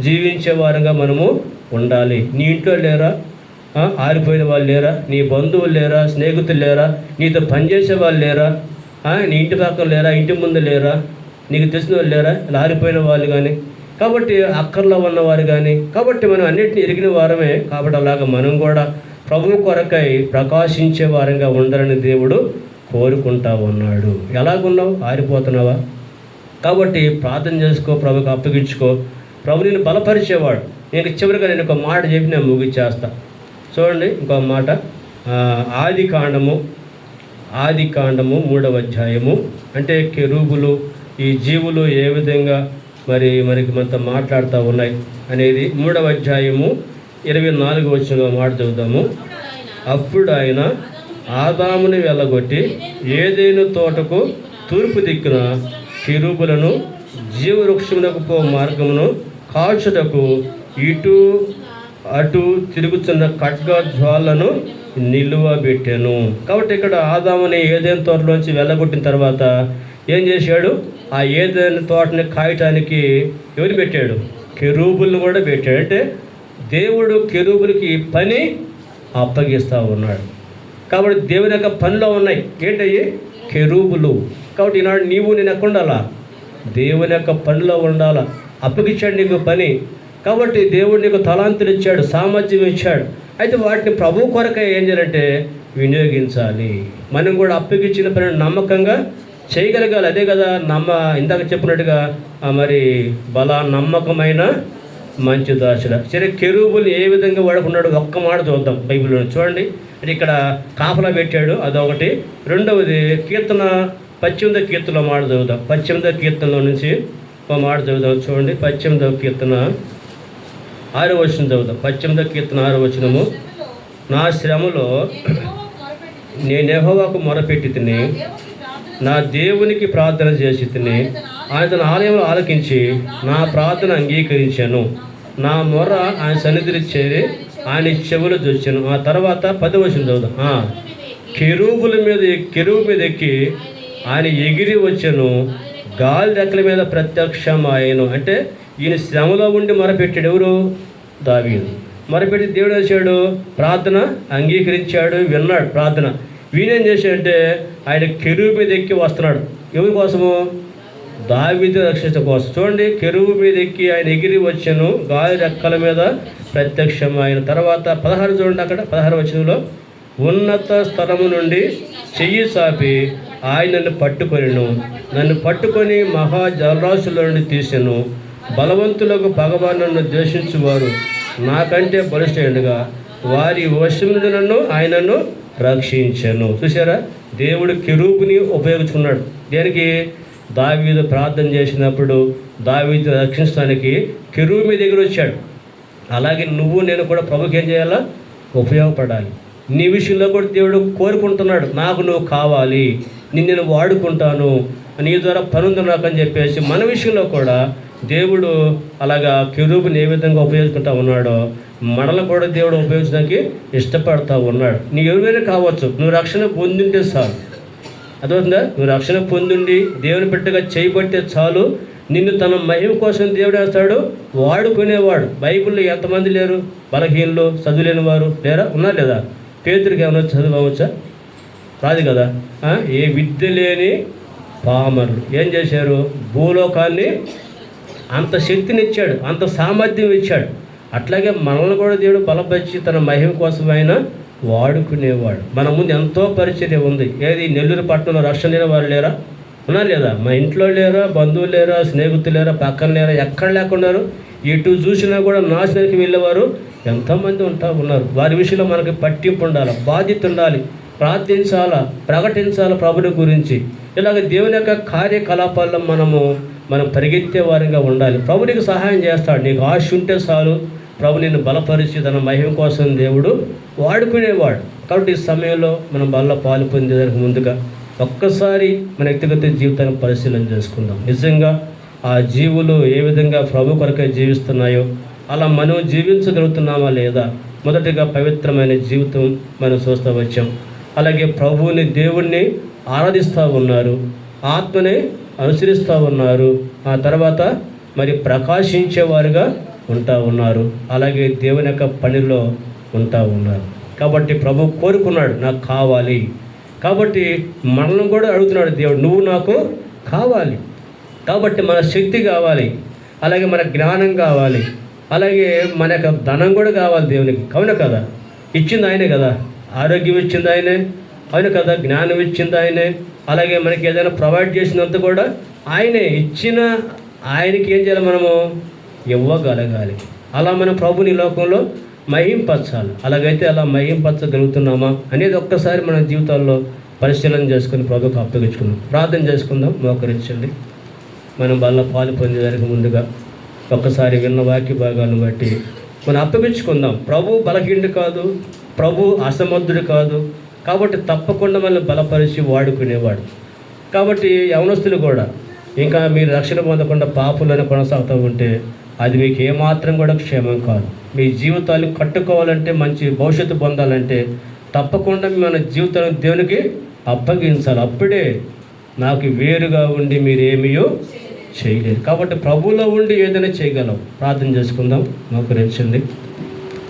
S1: జీవించే వారంగా మనము ఉండాలి. నీ ఇంట్లో లేరా ఆరిపోయిన వాళ్ళు లేరా? నీ బంధువులు లేరా? స్నేహితులు లేరా? నీతో పనిచేసే వాళ్ళు లేరా? నీ ఇంటి పక్కన లేరా? ఇంటి ముందు లేరా? నీకు తెలిసిన వాళ్ళు లేరా? ఇలా ఆరిపోయిన వాళ్ళు కానీ, కాబట్టి అక్కర్లో ఉన్నవారు కానీ, కాబట్టి మనం అన్నిటిని ఎరిగిన వారమే. కాబట్టి అలాగా మనం కూడా ప్రభు కొరకై ప్రకాశించే వారంగా ఉండాలని దేవుడు కోరుకుంటా ఉన్నాడు. ఎలాగున్నావు? ఆరిపోతున్నావా? కాబట్టి ప్రార్థన చేసుకో, ప్రభుకి అప్పగించుకో. ప్రభు నిన్ను బలపరిచేవాడు. నేను చివరిగా నేను ఒక మాట చెప్పి నేను ముగిచ్చేస్తా. చూడండి ఇంకో మాట, ఆది కాండము 3వ అధ్యాయము. అంటే కెరూబులు ఈ జీవులు ఏ విధంగా మనకి మనతో మాట్లాడుతూ ఉన్నాయి అనేది 3వ అధ్యాయము 24వ వచనంలో మాట చదువుతాము. అప్పుడు ఆయన ఆదాముని వెళ్ళగొట్టి ఏదైనా తోటకు తూర్పు దిక్కున కెరూబులను జీవవృక్షమునకు పో మార్గమును కాల్చుటకు ఇటు అటు తిరుగుతున్న ఖడ్గ జ్వాలను నిలువబెట్టాను. కాబట్టి ఇక్కడ ఆదాముని ఏదైనా తోటలోంచి వెళ్ళగొట్టిన తర్వాత ఏం చేశాడు? ఆ ఏదైనా తోటని కాయటానికి ఎవరు పెట్టాడు? కెరూబులను కూడా పెట్టాడు. అంటే దేవుడు కెరూబులకి పని అప్పగిస్తూ ఉన్నాడు. కాబట్టి దేవుని యొక్క పనిలో ఉన్నాయి ఏంటయ్యి? కెరూబులు. కాబట్టి ఈనాడు నీవు నేను ఎక్కడ ఉండాలా? దేవుని యొక్క పనిలో ఉండాలా. అప్పగించాడు నీకు పని. కాబట్టి దేవుడు నీకు తలాంతులు ఇచ్చాడు, సామర్థ్యం ఇచ్చాడు. అయితే వాటిని ప్రభు కొరకై ఏం చేయాలంటే వినియోగించాలి. మనం కూడా అప్పగించిన పనిని నమ్మకంగా చేయగలగాలి. అదే కదా ఇందాక చెప్పినట్టుగా మరి బల నమ్మకమైన మంచి దాసుడ. సరే, కెరూబులు ఏ విధంగా వాడుకున్నాడు ఒక్క మాట చూద్దాం బైబిల్లో. చూడండి, అంటే ఇక్కడ కాపలా పెట్టాడు, అదొకటి. రెండవది 18వ కీర్తనలో మాట చదువుదాం. 18వ కీర్తనలో నుంచి ఒక మాట చదువుదాం. చూడండి, 18వ కీర్తన 6వ వచనం చదువుదాం. 18వ కీర్తన 6వ వచనము. నా శ్రమలో నేను యెహోవాకు మొరపెట్టి తిని, నా దేవునికి ప్రార్థన చేసి తిని, ఆయన తన ఆలయంలో ఆలకించి నా ప్రార్థన అంగీకరించాను. నా మొర్ర ఆయన సన్నిధిని చేరి ఆయన చెవులు చూచాను. ఆ తర్వాత 10వ వచనం చదువుదాం. కెరూబు మీద ఎక్కి ఆయన ఎగిరి వచ్చాను, గాలి రెక్కల మీద ప్రత్యక్షమాయను. అంటే ఈయన శ్రమలో ఉండి మొరపెట్టాడు. ఎవరు? దావీదు. మొరపెట్టి దేవుడు చేశాడు, ప్రార్థన అంగీకరించాడు, విన్నాడు ప్రార్థన. వీనేం చేశాడంటే ఆయన కెరూబు మీద ఎక్కి వస్తున్నాడు. ఎవరి కోసము? దావీదు రక్షించడం కోసం. చూడండి, కెరూబు మీద ఎక్కి ఆయన ఎగిరి వచ్చాను, గాలి రెక్కల మీద ప్రత్యక్షమైన. తర్వాత 16 చూడండి, అక్కడ 16వ వచనంలో, ఉన్నత స్థలము నుండి చెయ్యి చాపి ఆయన నన్ను పట్టుకొని మహా జలరాశుల నుండి తీసాను. బలవంతులకు భగవాన్ నన్ను ద్వేషించువారు నాకంటే బలిష్టంగా వారి వశం నుండి ఆయనను రక్షించాను. చూసారా, దేవుడు కెరూబుని ఉపయోగించుకున్నాడు. దేనికి? దావీదు ప్రార్థన చేసినప్పుడు దావీదు రక్షించడానికి కెరూబు మీద దగ్గర వచ్చాడు. అలాగే నువ్వు నేను కూడా ప్రభుకి ఏం చేయాలా? ఉపయోగపడాలి. నీ విషయంలో కూడా దేవుడు కోరుకుంటున్నాడు, నాకు నువ్వు కావాలి, నేను వాడుకుంటాను, నీ ద్వారా పనుంది నాకు అని చెప్పేసి మన విషయంలో కూడా దేవుడు అలాగా కెరూబుని ఏ విధంగా ఉపయోగించుకుంటా ఉన్నాడో మనల్ని కూడా దేవుడు ఉపయోగించడానికి ఇష్టపడతా ఉన్నాడు. నీకు ఎవరైనా కావచ్చు, నువ్వు రక్షణ పొందింటే చాలు. అర్థమవుతుందా? నువ్వు రక్షణ పొందుండి దేవుని బిడ్డగా చేయబట్టే చాలు, నిన్ను తన మహిమ కోసం దేవుడు వేస్తాడు, వాడుకునేవాడు. బైబిల్లో ఎంతమంది లేరు? బలహీనులు, చదువులేని వారు లేరా? ఉన్నారు లేదా? పేతురికి ఏమైనా చదవచ్చా? రాదు కదా. ఏ విద్య లేని పామరులు ఏం చేశారు? భూలోకాన్ని అంత శక్తినిచ్చాడు, అంత సామర్థ్యం ఇచ్చాడు. అట్లాగే మనల్ని కూడా దేవుడు బలపరిచి తన మహిమ కోసమైనా వాడుకునేవాడు. మన ముందు ఎంతో పరిచర్య ఉంది. ఏది నెల్లూరు పట్టణంలో రక్షణ లేని వారు లేరా? ఉన్నారు లేదా? మా ఇంట్లో లేరా? బంధువులు లేరా? స్నేహితులు లేరా? పక్కన లేరా? ఎక్కడ లేకున్నారు? ఎటు చూసినా కూడా నాశనానికి వెళ్ళేవారు ఎంతోమంది ఉన్నారు. వారి విషయంలో మనకి పట్టింపు ఉండాలి, బాధ్యత ఉండాలి, ప్రార్థించాలా, ప్రకటించాలా ప్రభుని గురించి. ఇలాగ దేవుని యొక్క కార్యకలాపాల్లో మనం పరిగెత్తే వారిగా ఉండాలి. ప్రభు నీకు సహాయం చేస్తాడు. నీకు ఆశ ఉంటే చాలు, ప్రభు నిన్ను బలపరిచి తన మహిమ కోసం దేవుడు వాడుకునేవాడు. కాబట్టి ఈ సమయంలో మనం బల్ల పాలు పొందేదానికి ముందుగా ఒక్కసారి మన వ్యక్తిగత జీవితాన్ని పరిశీలన చేసుకుందాం. నిజంగా ఆ జీవులు ఏ విధంగా ప్రభు కొరకై జీవిస్తున్నాయో అలా మనం జీవించగలుగుతున్నామా లేదా? మొదటిగా పవిత్రమైన జీవితం మనం చూస్తూ వచ్చాం. అలాగే ప్రభువుని, దేవుణ్ణి ఆరాధిస్తూ ఉన్నారు, ఆత్మని అనుసరిస్తూ ఉన్నారు. ఆ తర్వాత మరి ప్రకాశించేవారుగా ఉంటా ఉన్నారు. అలాగే దేవుని యొక్క పనిలో ఉంటా ఉన్నారు. కాబట్టి ప్రభు కోరుకున్నాడు, నాకు కావాలి. కాబట్టి మనల్ని కూడా అడుగుతున్నాడు దేవుడు, నువ్వు నాకు కావాలి. కాబట్టి మన శక్తి కావాలి, అలాగే మన జ్ఞానం కావాలి, అలాగే మన యొక్క ధనం కూడా కావాలి దేవునికి. అవును కదా? ఇచ్చింది ఆయనే కదా. ఆరోగ్యం ఇచ్చింది ఆయనే, అవును కదా? జ్ఞానం ఇచ్చింది ఆయనే, అలాగే మనకి ఏదైనా ప్రొవైడ్ చేసినంత కూడా ఆయనే. ఇచ్చిన ఆయనకి ఏం చేయాలి? మనము ఇవ్వగలగాలి. అలా మనం ప్రభుని లోకంలో మహింపరచాలి. అలాగైతే అలా మహింపరచగలుగుతున్నామా అనేది ఒక్కసారి మన జీవితాల్లో పరిశీలన చేసుకుని ప్రభుకు అప్పగించుకుందాం. ప్రార్థన చేసుకుందాం. మోకరించండి. మనం బల్ల పాలు పొందేదానికి ముందుగా ఒక్కసారి విన్న వాక్య భాగాలను బట్టి మనం అప్పగించుకుందాం. ప్రభు బలహీనుడు కాదు, ప్రభు అసమర్థుడు కాదు. కాబట్టి తప్పకుండా మనల్ని బలపరిచి వాడుకునేవాడు. కాబట్టి యవనస్తులు కూడా ఇంకా మీరు రక్షణ పొందకుండా పాపులను కొనసాగుతూ ఉంటే అది మీకు ఏమాత్రం కూడా క్షేమం కాదు. మీ జీవితాలు కట్టుకోవాలంటే, మంచి భవిష్యత్తు పొందాలంటే తప్పకుండా మన జీవితాన్ని దేవునికి అప్పగించాలి. అప్పుడే నాకు వేరుగా ఉండి మీరేమీయో చేయలేరు. కాబట్టి ప్రభువులో ఉండి ఏదైనా చేయగలం. ప్రార్థన చేసుకుందాం. మోకరించండి.